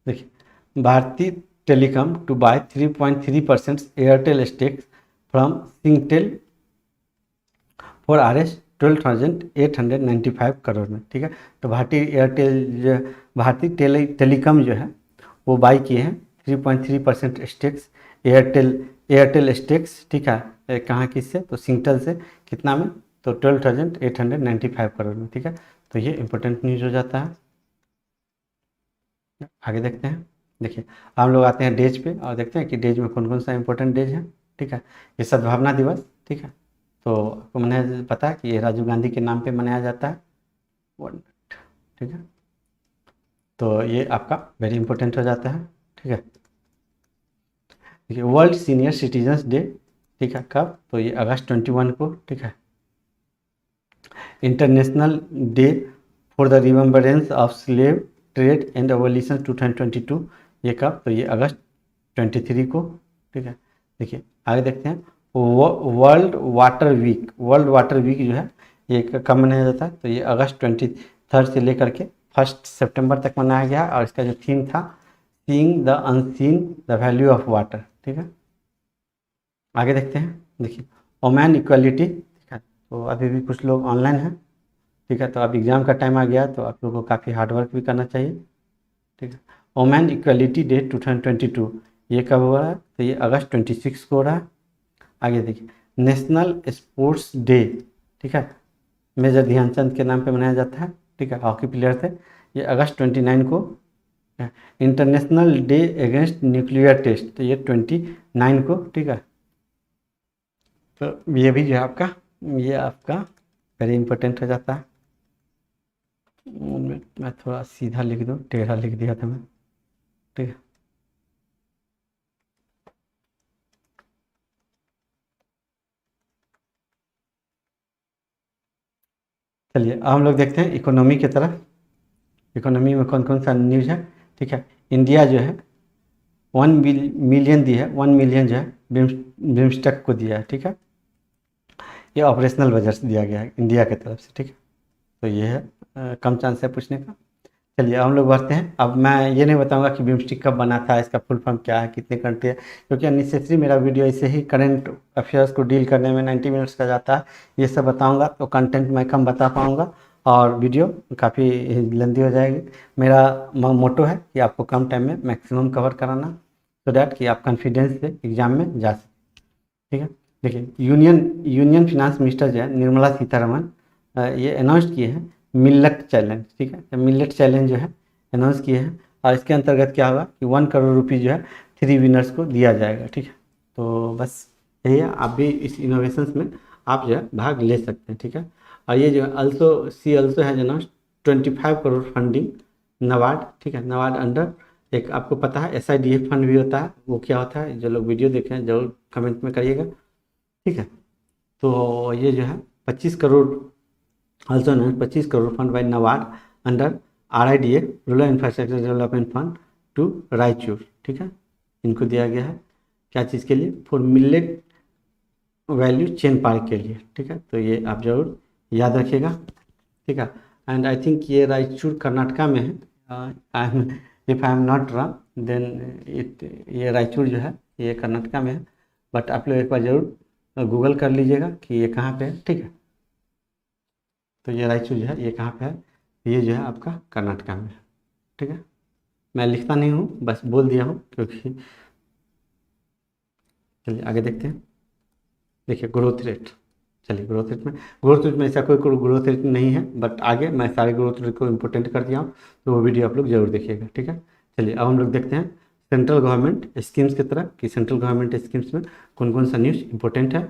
Speaker 1: देखिए, Bharti telecom to buy 3.3% Airtel stakes from Singtel for RS 12,895 crore में। ठीक है, तो भारतीय टेलीकॉम जो है वो बाई किए हैं 3.3% स्टेक्स एयरटेल स्टेक्स। ठीक है, कहाँ किससे, तो सिंगटेल से। कितना में, तो 12,895 करोड़ में। ठीक है, तो ये इंपॉर्टेंट न्यूज़ हो जाता है। आगे देखते हैं। देखिए, हम लोग आते हैं डेज पे और देखते हैं कि डेज में कौन कौन सा इंपॉर्टेंट डेज है। ठीक है, ये सद्भावना दिवस। ठीक है, तो आपको मैंने पता है कि ये राजीव गांधी के नाम पे मनाया जाता है। 1 मिनट। ठीक है, तो ये आपका वेरी इंपॉर्टेंट हो जाता है। ठीक है, देखिए, वर्ल्ड सीनियर सिटीजन्स डे। ठीक है, कब, तो ये अगस्त 21 को। ठीक है, international day for the remembrance of slave trade and abolition 2022, ये कब, तो ये अगस्त 23 को। ठीक है, देखिए आगे देखते हैं। वर्ल्ड वाटर वीक जो है ये कब मनाया जाता है, तो ये अगस्त 23 से लेकर के 1 सितंबर तक मनाया गया। और इसका जो थीम था, seeing the unseen the value of water. ठीक है, आगे देखते हैं। देखिए, वोमेन इक्वलिटी। ठीक है, तो अभी भी कुछ लोग ऑनलाइन हैं। ठीक है, तो अब एग्ज़ाम का टाइम आ गया तो आप लोगों को काफ़ी हार्डवर्क भी करना चाहिए। ठीक है, वोमेन इक्वलिटी डे 2022 ये कब हो रहा है, तो ये अगस्त 26 को हो रहा है। आगे देखिए, नेशनल स्पोर्ट्स डे। ठीक है, मेजर ध्यानचंद के नाम पे मनाया जाता है। ठीक है, हॉकी प्लेयर थे। ये अगस्त 29 को। International day against nuclear test, तो ये 29 को। ठीक है, तो ये भी जो है आपका, ये आपका वेरी इंपॉर्टेंट हो जाता है। मैं थोड़ा सीधा लिख दूँ, टेढ़ा लिख दिया था मैं। ठीक है, चलिए अब हम लोग देखते हैं इकोनॉमी की तरफ। इकोनॉमी में कौन कौन सा न्यूज़ है। ठीक है, इंडिया जो है 1 मिलियन दी है, 1 मिलियन जो है बिम्स्टेक को दिया है। ठीक है, ये ऑपरेशनल बजट दिया गया है इंडिया की तरफ से। ठीक है, तो ये है कम चांस है पूछने का। चलिए हम लोग बढ़ते हैं। अब मैं ये नहीं बताऊंगा कि बिम्स्टिक कब बना था, इसका फुल फॉर्म क्या है, कितने कंट्री है, क्योंकि अननेसेसरी मेरा वीडियो ऐसे ही करंट अफेयर्स को डील करने में 90 मिनट्स का जाता है। ये सब बताऊंगा तो कंटेंट मैं कम बता पाऊंगा और वीडियो काफ़ी लेंदी हो जाएगी। मेरा मोटो है कि आपको कम टाइम में मैक्सिमम कवर कराना, सो डैट कि आप कॉन्फिडेंस से एग्जाम में जा सकें। ठीक है, देखिए, यूनियन फिनांस मिनिस्टर जो है निर्मला सीतारमन ये अनाउंस किए हैं मिलेट चैलेंज। ठीक है, मिलेट चैलेंज जो है अनाउंस किए हैं और इसके अंतर्गत क्या होगा कि 1 करोड़ रुपये जो है 3 विनर्स को दिया जाएगा। ठीक है, तो बस यही है, आप भी इस इनोवेशंस में आप जो है भाग ले सकते हैं। ठीक है, और ये जो है ऑल्सो है अनाउंस 25 करोड़ फंडिंग नबार्ड। ठीक है, नबार्ड अंडर एक आपको पता है SIDF फंड भी होता है, वो क्या होता है, जो लोग वीडियो देखें जरूर कमेंट में करिएगा। ठीक है, तो ये जो है 25 crore also known 25 crore fund by NABARD under RIDF rural infrastructure development fund to Raichur. ठीक है, इनको दिया गया है क्या चीज़ के लिए, for millet value chain park के लिए। ठीक है, तो ये आप जरूर याद रखिएगा। ठीक है, एंड आई थिंक ये रायचूर कर्नाटका में है। If I am not wrong then ये रायचूर जो है ये कर्नाटका में है, बट आप लोग एक बार ज़रूर गूगल कर लीजिएगा कि ये कहाँ पे है। ठीक है, तो ये रायचूर जो है ये कहाँ पे है, ये जो है आपका कर्नाटका में है। ठीक है, मैं लिखता नहीं हूँ, बस बोल दिया हूँ क्योंकि। चलिए आगे देखते हैं। देखिए, ग्रोथ रेट। चलिए ग्रोथ रेट में ऐसा कोई ग्रोथ रेट नहीं है, बट आगे मैं सारे ग्रोथ रेट को इम्पोर्टेंट कर दिया हूँ, तो वो वीडियो आप लोग जरूर देखिएगा। ठीक है, चलिए अब हम लोग देखते हैं सेंट्रल गवर्नमेंट स्कीम्स की तरह कि सेंट्रल गवर्नमेंट स्कीम्स में कौन कौन सा न्यूज़ इंपॉर्टेंट है।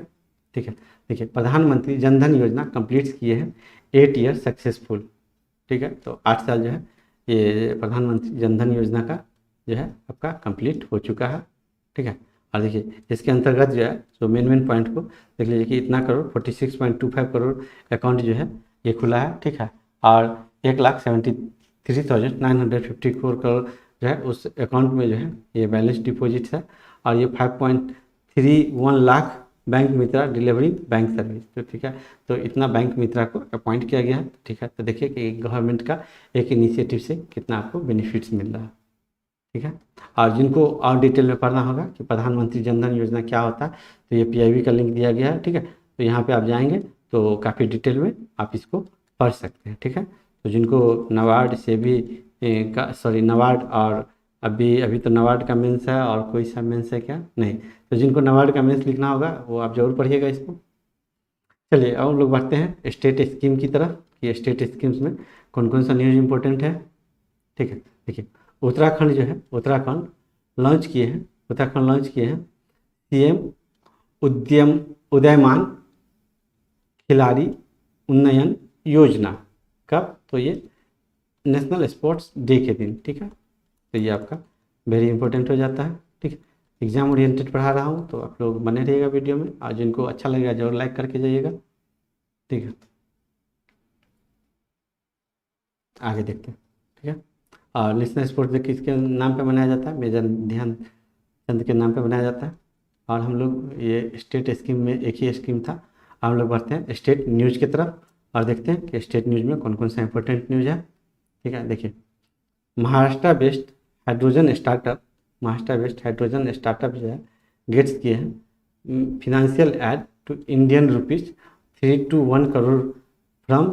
Speaker 1: ठीक है, देखिए, प्रधानमंत्री जनधन योजना कंप्लीट किए हैं 8 ईयर सक्सेसफुल। ठीक है, तो 8 साल जो है ये प्रधानमंत्री जनधन योजना का जो है आपका कंप्लीट हो चुका है। ठीक है, और देखिए इसके अंतर्गत जो है जो मेन पॉइंट को देख लीजिए कि इतना करोड़ 46.25 करोड़ अकाउंट जो है ये खुला है। ठीक है, और 1,73,954 करोड़ जो है उस अकाउंट में जो है ये बैलेंस डिपॉजिट है, और ये 5.31 लाख बैंक मित्रा डिलीवरिंग बैंक सर्विस। तो ठीक है, तो इतना बैंक मित्रा को अपॉइंट किया गया है। ठीक है, तो देखिए कि गवर्नमेंट का एक इनिशिएटिव से कितना आपको बेनिफिट्स मिल रहा है। ठीक है, और जिनको और डिटेल में पढ़ना होगा कि प्रधानमंत्री जन धन योजना क्या होता है, तो ये पीआईबी का लिंक दिया गया है। ठीक है, तो यहाँ पे आप जाएंगे तो काफ़ी डिटेल में आप इसको पढ़ सकते हैं। ठीक है, तो जिनको नबार्ड से भी नबार्ड और अभी अभी तो नबार्ड का मेंस है और कोई सा मेंस है क्या नहीं, तो जिनको नबार्ड का मेंस लिखना होगा वो आप जरूर पढ़िएगा इसको। चलिए अब हम लोग बढ़ते हैं स्टेट स्कीम की तरफ कि स्टेट स्कीम्स में कौन कौन सा न्यूज़ इंपॉर्टेंट है। ठीक है, देखिए उत्तराखंड जो है, उत्तराखंड लॉन्च किए हैं सीएम उद्यम उदयमान खिलाड़ी उन्नयन योजना। कब? तो ये नेशनल स्पोर्ट्स डे के दिन। ठीक है, तो ये आपका वेरी इंपॉर्टेंट हो जाता है। ठीक है, एग्जाम ओरिएंटेड पढ़ा रहा हूँ तो आप लोग बने रहिएगा वीडियो में, और जिनको अच्छा लगेगा जरूर लाइक करके जाइएगा। ठीक है, आगे देखते हैं। ठीक है, और नेशनल स्पोर्ट्स डे किसके नाम पे मनाया जाता है? मेजर ध्यानचंद के नाम पे मनाया जाता है। और हम लोग ये स्टेट स्कीम में एक ही स्कीम था। हम लोग बढ़ते हैं स्टेट न्यूज़ की तरफ और देखते हैं कि स्टेट न्यूज़ में कौन कौन सा इंपॉर्टेंट न्यूज़ है। ठीक है, देखिए महाराष्ट्र बेस्ड हाइड्रोजन स्टार्टअप जो है गेट्स किए हैं financial aid to Indian rupees 3 to 1 crore from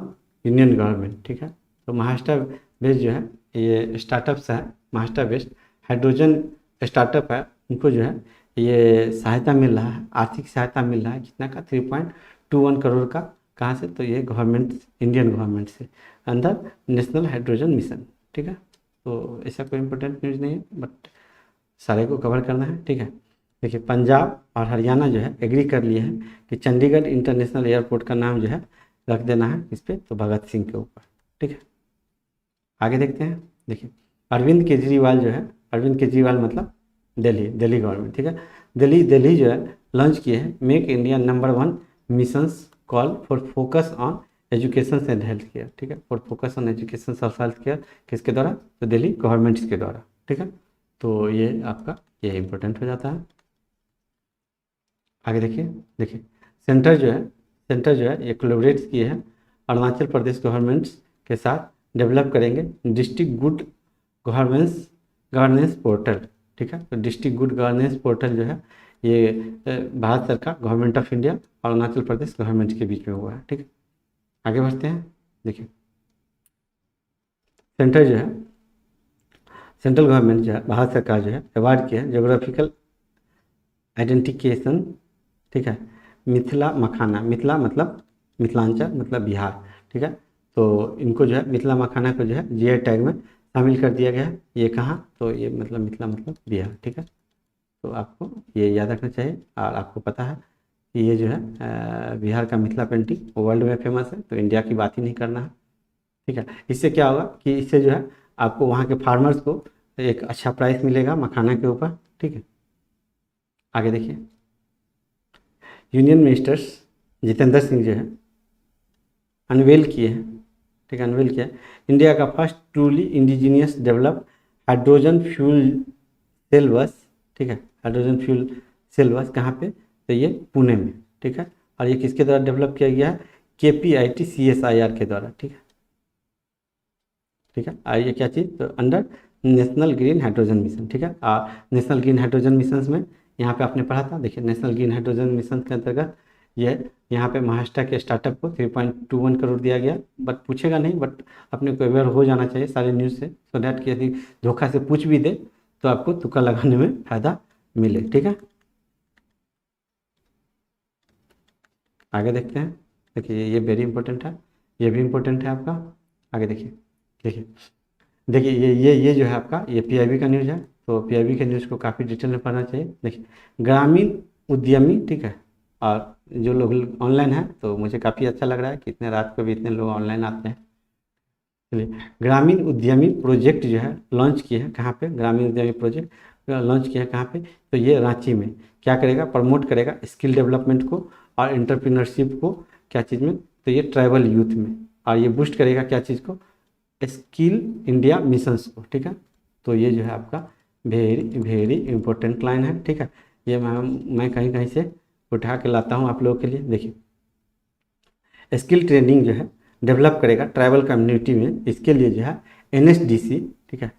Speaker 1: union government. ठीक है, तो महाराष्ट्र बेस्ड जो है ये स्टार्टअप्स है, महाराष्ट्र बेस्ड हाइड्रोजन स्टार्टअप है, उनको जो है ये सहायता मिल रहा है, आर्थिक सहायता मिल रहा है कितना का? 3.21 करोड़ का। कहाँ से? तो ये गवर्नमेंट, इंडियन गवर्नमेंट से अंदर नेशनल हाइड्रोजन मिशन। ठीक है, तो ऐसा कोई इंपॉर्टेंट न्यूज़ नहीं है, बट सारे को कवर करना है। ठीक है, देखिए पंजाब और हरियाणा जो है एग्री कर लिए हैं कि चंडीगढ़ इंटरनेशनल एयरपोर्ट का नाम जो है रख देना है इस पर, तो भगत सिंह के ऊपर। ठीक है, आगे देखते हैं। देखिए अरविंद केजरीवाल मतलब दिल्ली गवर्नमेंट। ठीक है, दिल्ली जो है लॉन्च किए हैं make India number 1 missions call for focus on education and health care. ठीक है, फॉर फोकस ऑन एजुकेशन और हेल्थ केयर किसके द्वारा? तो दिल्ली गवर्नमेंट के द्वारा। ठीक है, तो ये आपका ये इम्पोर्टेंट हो जाता है। आगे देखिए सेंटर जो है ये कोलैबोरेट किए हैं अरुणाचल प्रदेश गवर्नमेंट्स के साथ, डेवलप करेंगे डिस्ट्रिक्ट गुड गवर्नेंस पोर्टल। ठीक है, तो डिस्ट्रिक्ट गुड गवर्नेंस पोर्टल जो है ये भारत सरकार, गवर्नमेंट ऑफ इंडिया और अरुणाचल प्रदेश गवर्नमेंट के बीच में हुआ है। ठीक है, आगे बढ़ते हैं। देखिए सेंट्रल गवर्नमेंट जो है, भारत सरकार जो है अवार्ड किया है जोग्राफिकल आइडेंटिफिकेशन। ठीक है, मिथिला मतलब मिथिलांचल मतलब बिहार। ठीक है, तो इनको जो है मिथिला मखाना को जो है जीआई टैग में शामिल कर दिया गया है। ये कहाँ? तो ये मतलब मिथिला मतलब बिहार। ठीक है, तो आपको ये याद रखना चाहिए। और आपको पता है कि ये जो है बिहार का मिथिला पेंटिंग वर्ल्ड में फेमस है, तो इंडिया की बात ही नहीं करना है। ठीक है, इससे क्या होगा कि इससे जो है आपको वहाँ के फार्मर्स को एक अच्छा प्राइस मिलेगा मखाना के ऊपर। ठीक है, आगे देखिए यूनियन मिनिस्टर्स जितेंद्र सिंह जो है अनवेल किए हैं। ठीक है, अनवेल किया है इंडिया का first truly indigenous develop hydrogen fuel cell bus. ठीक है, हाइड्रोजन फ्यूल सेल बस कहाँ पे? तो ये पुणे में। ठीक है, और ये किसके द्वारा डेवलप किया गया है? KPIT CSIR के द्वारा। ठीक है, ठीक है, और ये क्या चीज़? तो under national green hydrogen mission. ठीक है, और नेशनल ग्रीन हाइड्रोजन मिशन में यहाँ पे आपने पढ़ा था। देखिए नेशनल ग्रीन हाइड्रोजन मिशन के अंतर्गत ये यहाँ पे महाराष्ट्र के स्टार्टअप को 3.21 करोड़ दिया गया, बट पूछेगा नहीं, बट अपने को अवेयर हो जाना चाहिए सारे न्यूज़ से, सो डैट कि यदि धोखा से पूछ भी दे तो आपको तुक्का लगाने में फ़ायदा मिले। ठीक है, आगे देखते हैं। देखिए ये वेरी इंपॉर्टेंट है, ये भी इंपॉर्टेंट है आपका। आगे देखिए ये जो है आपका ये पीआईबी का न्यूज़ है, तो पीआईबी के न्यूज़ को काफ़ी डिटेल में पढ़ना चाहिए। देखिए ग्रामीण उद्यमी। ठीक है, और जो लोग ऑनलाइन हैं तो मुझे काफ़ी अच्छा लग रहा है कि इतने रात को भी इतने लोग ऑनलाइन आते हैं। चलिए ग्रामीण उद्यमी प्रोजेक्ट जो है लॉन्च किए हैं कहाँ पे? ग्रामीण उद्यमी प्रोजेक्ट लॉन्च किया है कहाँ पे? तो ये रांची में। क्या करेगा? प्रमोट करेगा स्किल डेवलपमेंट को और एंटरप्रेन्योरशिप को। क्या चीज़ में? तो ये ट्राइबल यूथ में। और ये बूस्ट करेगा क्या चीज़ को? स्किल इंडिया मिशंस को। ठीक है, तो ये जो है आपका वेरी वेरी इंपॉर्टेंट लाइन है। ठीक है, ये मैं कहीं कहीं से उठा के लाता हूँ आप लोगों के लिए। देखिए स्किल ट्रेनिंग जो है डेवलप करेगा ट्राइबल कम्युनिटी में, इसके लिए जो है NSDC, ठीक है,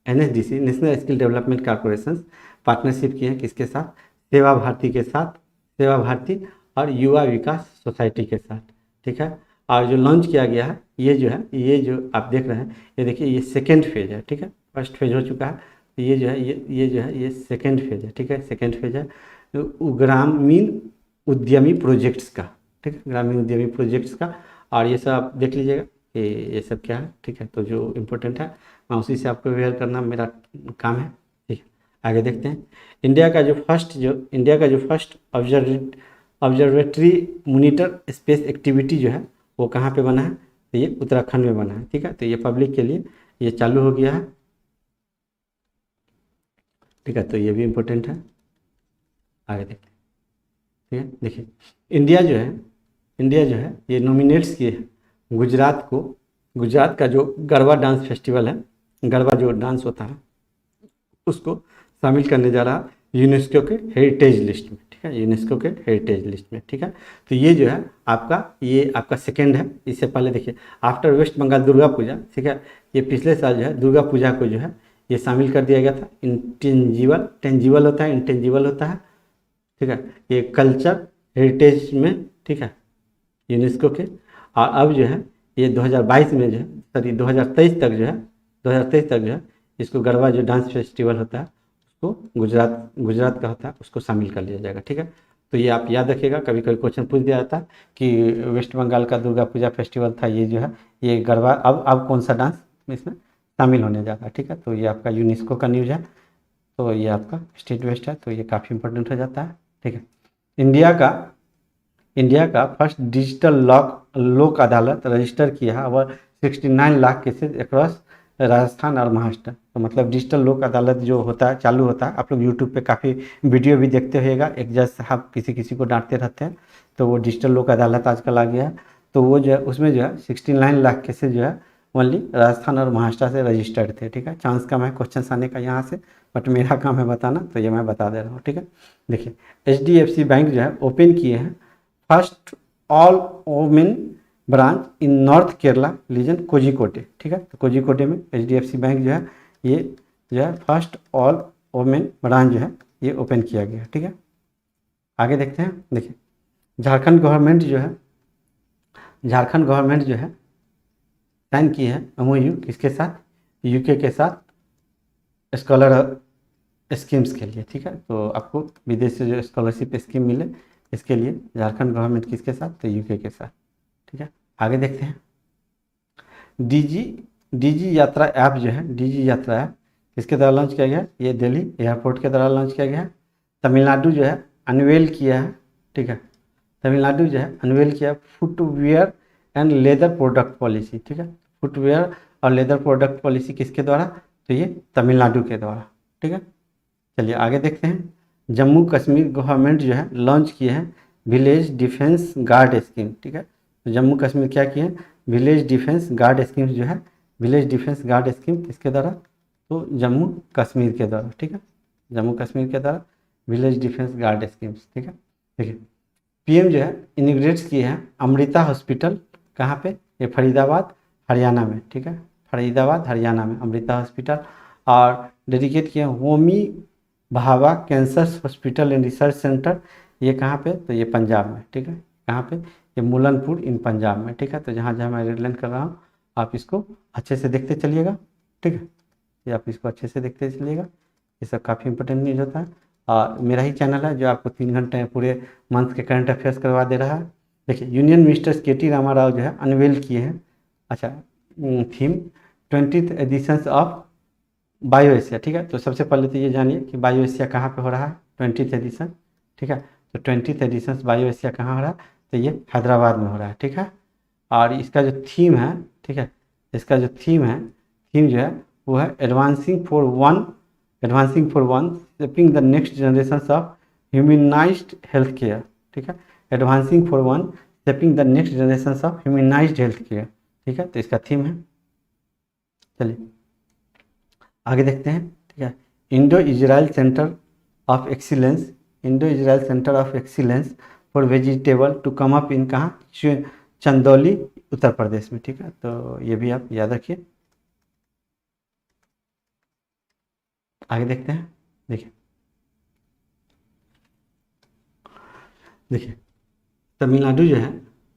Speaker 1: NSDC national skill development corporation partnership की है किसके साथ, सेवा भारती के साथ, सेवा भारती और युवा विकास सोसाइटी के साथ, ठीक है। और जो लॉन्च किया गया है ये जो है, ये जो आप देख रहे हैं ये देखिए ये सेकेंड फेज है, ठीक है, फर्स्ट फेज हो चुका है, तो ये जो है ये जो है ये सेकेंड फेज है, ठीक है, सेकेंड फेज है ग्रामीण उद्यमी प्रोजेक्ट्स का, ठीक है, ग्रामीण उद्यमी प्रोजेक्ट्स का। और ये सब आप देख लीजिएगा कि ये सब क्या है, ठीक है। तो जो इम्पोर्टेंट है मैं उसी से आपको अवेयर करना मेरा काम है, ठीक है। आगे देखते हैं इंडिया का जो first observatory monitor space activity जो है वो कहाँ पे बना है, तो ये उत्तराखंड में बना है, ठीक है। तो ये पब्लिक के लिए ये चालू हो गया है, ठीक है। तो ये भी इम्पोर्टेंट है। आगे देखते हैं, ठीक है। देखिए इंडिया जो है ये नॉमिनेट्स किए हैं गुजरात का जो गरबा डांस फेस्टिवल है, गरबा जो डांस होता है उसको शामिल करने जा रहा है यूनेस्को के हेरिटेज लिस्ट में, ठीक है, यूनेस्को के हेरिटेज लिस्ट में, ठीक है। तो ये जो है आपका सेकेंड है। इससे पहले देखिए आफ्टर वेस्ट बंगाल दुर्गा पूजा, ठीक है, ये पिछले साल जो है दुर्गा पूजा को जो है ये शामिल कर दिया गया था। टेंजिबल होता है, इंटेंजिबल होता है, ठीक है, ये कल्चर हेरिटेज में, ठीक है, यूनेस्को के। और अब जो है ये 2022 में जो है, सॉरी 2023 तक जो है इसको गरबा जो डांस फेस्टिवल होता है उसको गुजरात का होता है उसको शामिल कर लिया जाएगा, ठीक है। तो ये आप याद रखिएगा, कभी कभी क्वेश्चन पूछ दिया जाता है कि वेस्ट बंगाल का दुर्गा पूजा फेस्टिवल था, ये जो है ये गरबा अब कौन सा डांस इसमें शामिल होने जा रहा है, ठीक है। तो ये आपका यूनेस्को का न्यूज़ है, तो ये आपका स्टेट वेस्ट है, तो ये काफ़ी इंपॉर्टेंट हो जाता है, ठीक है। इंडिया का फर्स्ट डिजिटल लोक अदालत रजिस्टर किया है और 69 लाख केसेज अक्रॉस राजस्थान और महाराष्ट्र। तो मतलब डिजिटल लोक अदालत जो होता है चालू होता है, आप लोग यूट्यूब पे काफ़ी वीडियो भी देखते होइएगा, एक जज साहब किसी को डांटते रहते हैं, तो वो डिजिटल लोक अदालत आजकल आ गया है। तो वो जो है उसमें जो है 69 लाख केसेज जो है ओनली राजस्थान और महाराष्ट्र से रजिस्टर्ड थे, ठीक है। चांस कम है क्वेश्चन आने का यहाँ से, बट मेरा काम है बताना, तो ये मैं बता दे रहा हूँ, ठीक है। देखिए HDFC बैंक जो है ओपन किए हैं first all women branch in north Kerala region Kozhikode, ठीक है। तो कोझिकोडे में HDFC बैंक जो है ये जो है फर्स्ट ऑल वोमेन ब्रांच जो है ये ओपन किया गया, ठीक है। आगे देखते हैं, देखिए झारखंड गवर्नमेंट जो है साइन की है MOU किसके साथ, UK के साथ स्कॉलर स्कीम्स के लिए, ठीक है। तो आपको विदेश से जो स्कॉलरशिप स्कीम मिले इसके लिए झारखंड गवर्नमेंट किसके साथ, तो UK के साथ, ठीक है। आगे देखते हैं डीजी यात्रा ऐप जो है, डीजी यात्रा ऐप किसके द्वारा लॉन्च किया गया, ये दिल्ली एयरपोर्ट के द्वारा लॉन्च किया गया है। तमिलनाडु जो है अनवेल किया है, ठीक है, तमिलनाडु जो है अनवेल किया footwear and leather product policy, ठीक है। फुटवेयर और लेदर प्रोडक्ट पॉलिसी किसके द्वारा, तो ये तमिलनाडु के द्वारा, ठीक है। चलिए आगे देखते हैं जम्मू कश्मीर गवर्नमेंट जो है लॉन्च किए हैं विलेज डिफेंस गार्ड स्कीम, ठीक है। तो जम्मू कश्मीर क्या किए हैं, विलेज डिफेंस गार्ड स्कीम जो है, विलेज डिफेंस गार्ड स्कीम किसके द्वारा, तो जम्मू कश्मीर के द्वारा, ठीक है, जम्मू कश्मीर के द्वारा विलेज डिफेंस गार्ड स्कीम्स, ठीक है। देखिए PM जो है इनिग्रेट्स किए हैं अमृता हॉस्पिटल, कहाँ पे, ये फरीदाबाद हरियाणा में, ठीक है, फरीदाबाद हरियाणा में अमृता हॉस्पिटल। और डेडिकेट किए Homi Bhabha cancer hospital and research centre, ये कहाँ पे, तो ये पंजाब में, ठीक है, कहाँ पे, ये मुलनपुर इन पंजाब में, ठीक है। तो जहाँ जहाँ मैं रेडलाइन कर रहा हूँ आप इसको अच्छे से देखते चलिएगा, ठीक है, ये आप इसको अच्छे से देखते चलिएगा, ये सब काफ़ी इंपॉर्टेंट न्यूज़ होता है। और मेरा ही चैनल है जो आपको 3 घंटे पूरे मंथ के करंट अफेयर्स करवा दे रहा है। देखिए यूनियन मिनिस्टर KT रामाराव जो है अनवेल किए हैं, अच्छा theme 20th editions of bio Asia, ठीक है। तो सबसे पहले तो ये जानिए कि बायो एशिया कहाँ पे हो रहा है, 20th एडिशन, ठीक है। तो 20th एडिशन बायो एशिया कहाँ हो रहा है, तो ये हैदराबाद में हो रहा है, ठीक है। और इसका जो थीम है, ठीक है, इसका जो थीम जो है वो है advancing for one shaping the next generation of humanised health care, ठीक है, advancing for one shaping the next generation of humanised health care, ठीक है। तो इसका थीम है। चलिए आगे देखते हैं, ठीक है। Indo Israel centre of excellence Indo Israel centre of excellence for vegetable to come up in कहाँ, चंदौली उत्तर प्रदेश में। ठीक है, तो ये भी आप याद रखिए। आगे देखते हैं। देखिए देखिए तमिलनाडु जो है,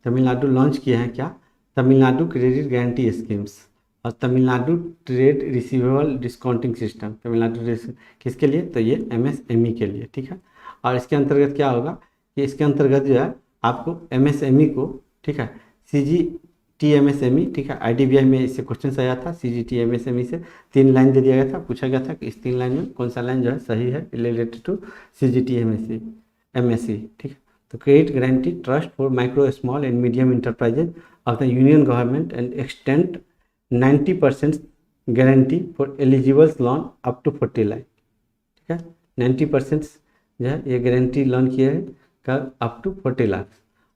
Speaker 1: तमिलनाडु लॉन्च किए हैं क्या, तमिलनाडु क्रेडिट गारंटी स्कीम्स और Tamil Nadu trade receivable discounting system. किसके लिए, तो ये एमएसएमई के लिए। ठीक है, और इसके अंतर्गत क्या होगा कि इसके अंतर्गत जो है आपको एमएसएमई को, ठीक है, सीजीटी एमएसएमई, ठीक है, आईडीबीआई में इससे क्वेश्चन आया था। सीजीटी एमएसएमई से 3 लाइन दे दिया गया था, पूछा गया था कि इस 3 लाइन में कौन सा लाइन जो है सही है रिलेटेड टू सीजीटी एमएससी। ठीक है, तो credit guarantee trust for micro small and medium enterprises of the union government and extend 90% guarantee for eligible loan up to 40 lakh. ठीक है, 90% जो है ये गारंटी लोन किया है का अप टू 40 लाख।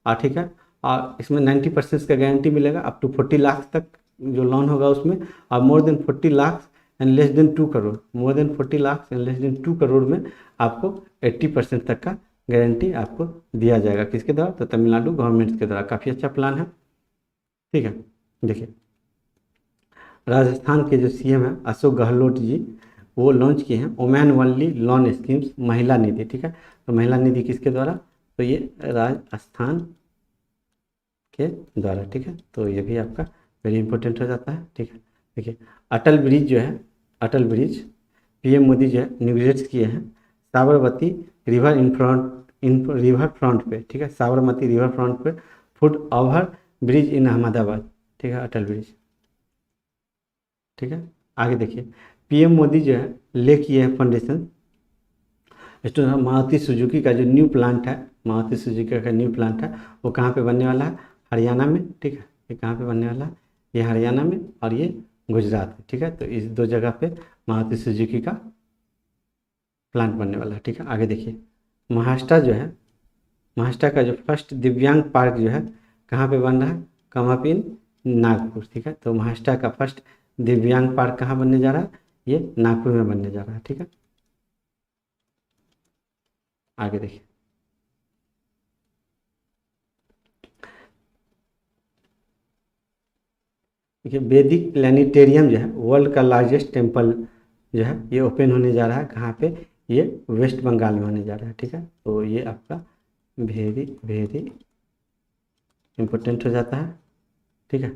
Speaker 1: और ठीक है, और इसमें 90% का गारंटी मिलेगा अप टू 40 लाख तक जो लोन होगा उसमें, और more than 40 lakh and less than 2 crore, more than 40 lakh and less than 2 crore में आपको 80% तक का गारंटी आपको दिया जाएगा। किसके द्वारा, तो तमिलनाडु गवर्नमेंट के द्वारा। काफ़ी अच्छा प्लान है। ठीक है, देखिए राजस्थान के जो सीएम है अशोक गहलोत जी, वो लॉन्च किए हैं वुमेन ओनली लोन स्कीम्स, महिला निधि। ठीक है, तो महिला निधि किसके द्वारा, तो ये राजस्थान के द्वारा। ठीक है, तो ये भी आपका वेरी इंपॉर्टेंट हो जाता है। ठीक है, देखिए अटल ब्रिज जो है, अटल ब्रिज पीएम मोदी जो है इनॉग्रेट किए हैं साबरमती रिवर रिवर फ्रंट पे। ठीक है, साबरमती रिवर फ्रंट पे फुट ओवर ब्रिज इन अहमदाबाद। ठीक है, अटल ब्रिज। ठीक है, आगे देखिए पीएम मोदी जो है ले किए हैं फाउंडेशन स्टोन मारुति सुजुकी का जो न्यू प्लांट है, मारुति सुजुकी का न्यू प्लांट है वो कहाँ पे बनने वाला है, हरियाणा में। ठीक है, ये कहाँ पे बनने वाला है, ये हरियाणा में और ये गुजरात में। ठीक है, तो इस 2 जगह पे मारुति सुजुकी का प्लांट बनने वाला है। ठीक है, आगे देखिए महाराष्ट्र जो है, महाराष्ट्र का जो फर्स्ट दिव्यांग पार्क जो है कहाँ पे बन रहा है, कमापिन नागपुर। ठीक है, तो महाराष्ट्र का फर्स्ट दिव्यांग पार्क कहाँ बनने जा रहा है, ये नागपुर में बनने जा रहा है। ठीक है, आगे देखिए देखिए वैदिक प्लानिटेरियम जो है वर्ल्ड का लार्जेस्ट टेम्पल जो है ये ओपन होने जा रहा है कहाँ पे, ये वेस्ट बंगाल में होने जा रहा है। ठीक है, तो ये आपका वेरी वेरी इम्पोर्टेंट हो जाता है। ठीक है,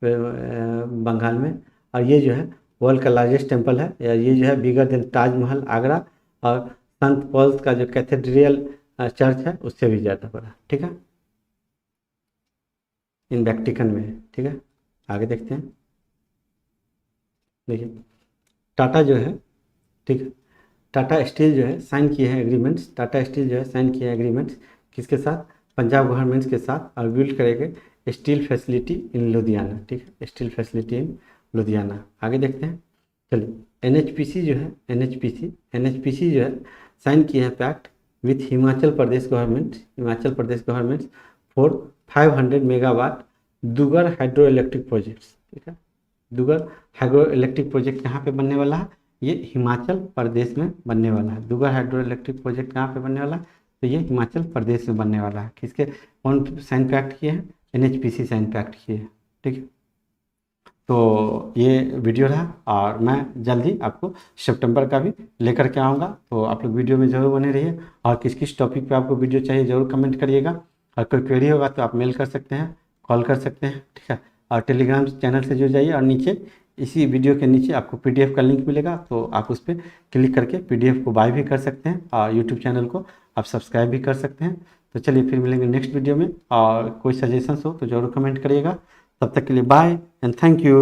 Speaker 1: बंगाल में, और ये जो है वर्ल्ड का लार्जेस्ट टेम्पल है, या ये जो है बिगर देन ताजमहल आगरा और संत पॉल्स का जो कैथेड्रियल चर्च है उससे भी ज़्यादा बड़ा। ठीक है, इन वैटिकन में है। ठीक है, आगे देखते हैं। देखिए टाटा जो है, ठीक है, टाटा स्टील जो है साइन किए हैं एग्रीमेंट्स, टाटा स्टील जो है साइन किए हैं एग्रीमेंट्स किसके साथ, पंजाब गवर्नमेंट के साथ, और बिल्ड करेंगे स्टील फैसिलिटी इन लुधियाना। ठीक है, स्टील फैसिलिटी इन लुधियाना। आगे देखते हैं, चलिए एनएचपीसी जो है, एनएचपीसी जो है साइन किए हैं pact with Himachal Pradesh government, Himachal Pradesh government for 500 megawatt Dugar hydro electric projects. ठीक है, दुगर हाइड्रो इलेक्ट्रिक प्रोजेक्ट कहाँ पे बनने वाला है, ये हिमाचल प्रदेश में बनने वाला है। दुगर हाइड्रो इलेक्ट्रिक प्रोजेक्ट कहाँ पे बनने वाला है, तो ये हिमाचल प्रदेश में बनने वाला है। किसके कौन साइन पैक्ट किए हैं, एनएचपीसी साइन पैक्ट किए हैं। ठीक है, तो ये वीडियो रहा और मैं जल्दी आपको सितंबर का भी लेकर के आऊँगा, तो आप लोग वीडियो में ज़रूर बने रहिए। और किस किस टॉपिक पे आपको वीडियो चाहिए ज़रूर कमेंट करिएगा, और कोई क्वेरी होगा तो आप मेल कर सकते हैं, कॉल कर सकते हैं। ठीक है, और टेलीग्राम चैनल से जुड़ जाइए, और नीचे इसी वीडियो के नीचे आपको पीडीएफ का लिंक मिलेगा, तो आप उस पर क्लिक करके पीडीएफ को बाय भी कर सकते हैं, और यूट्यूब चैनल को आप सब्सक्राइब भी कर सकते हैं। तो चलिए फिर मिलेंगे नेक्स्ट वीडियो में, और कोई सजेशंस हो तो ज़रूर कमेंट करिएगा। तब तक के लिए बाय एंड थैंक यू।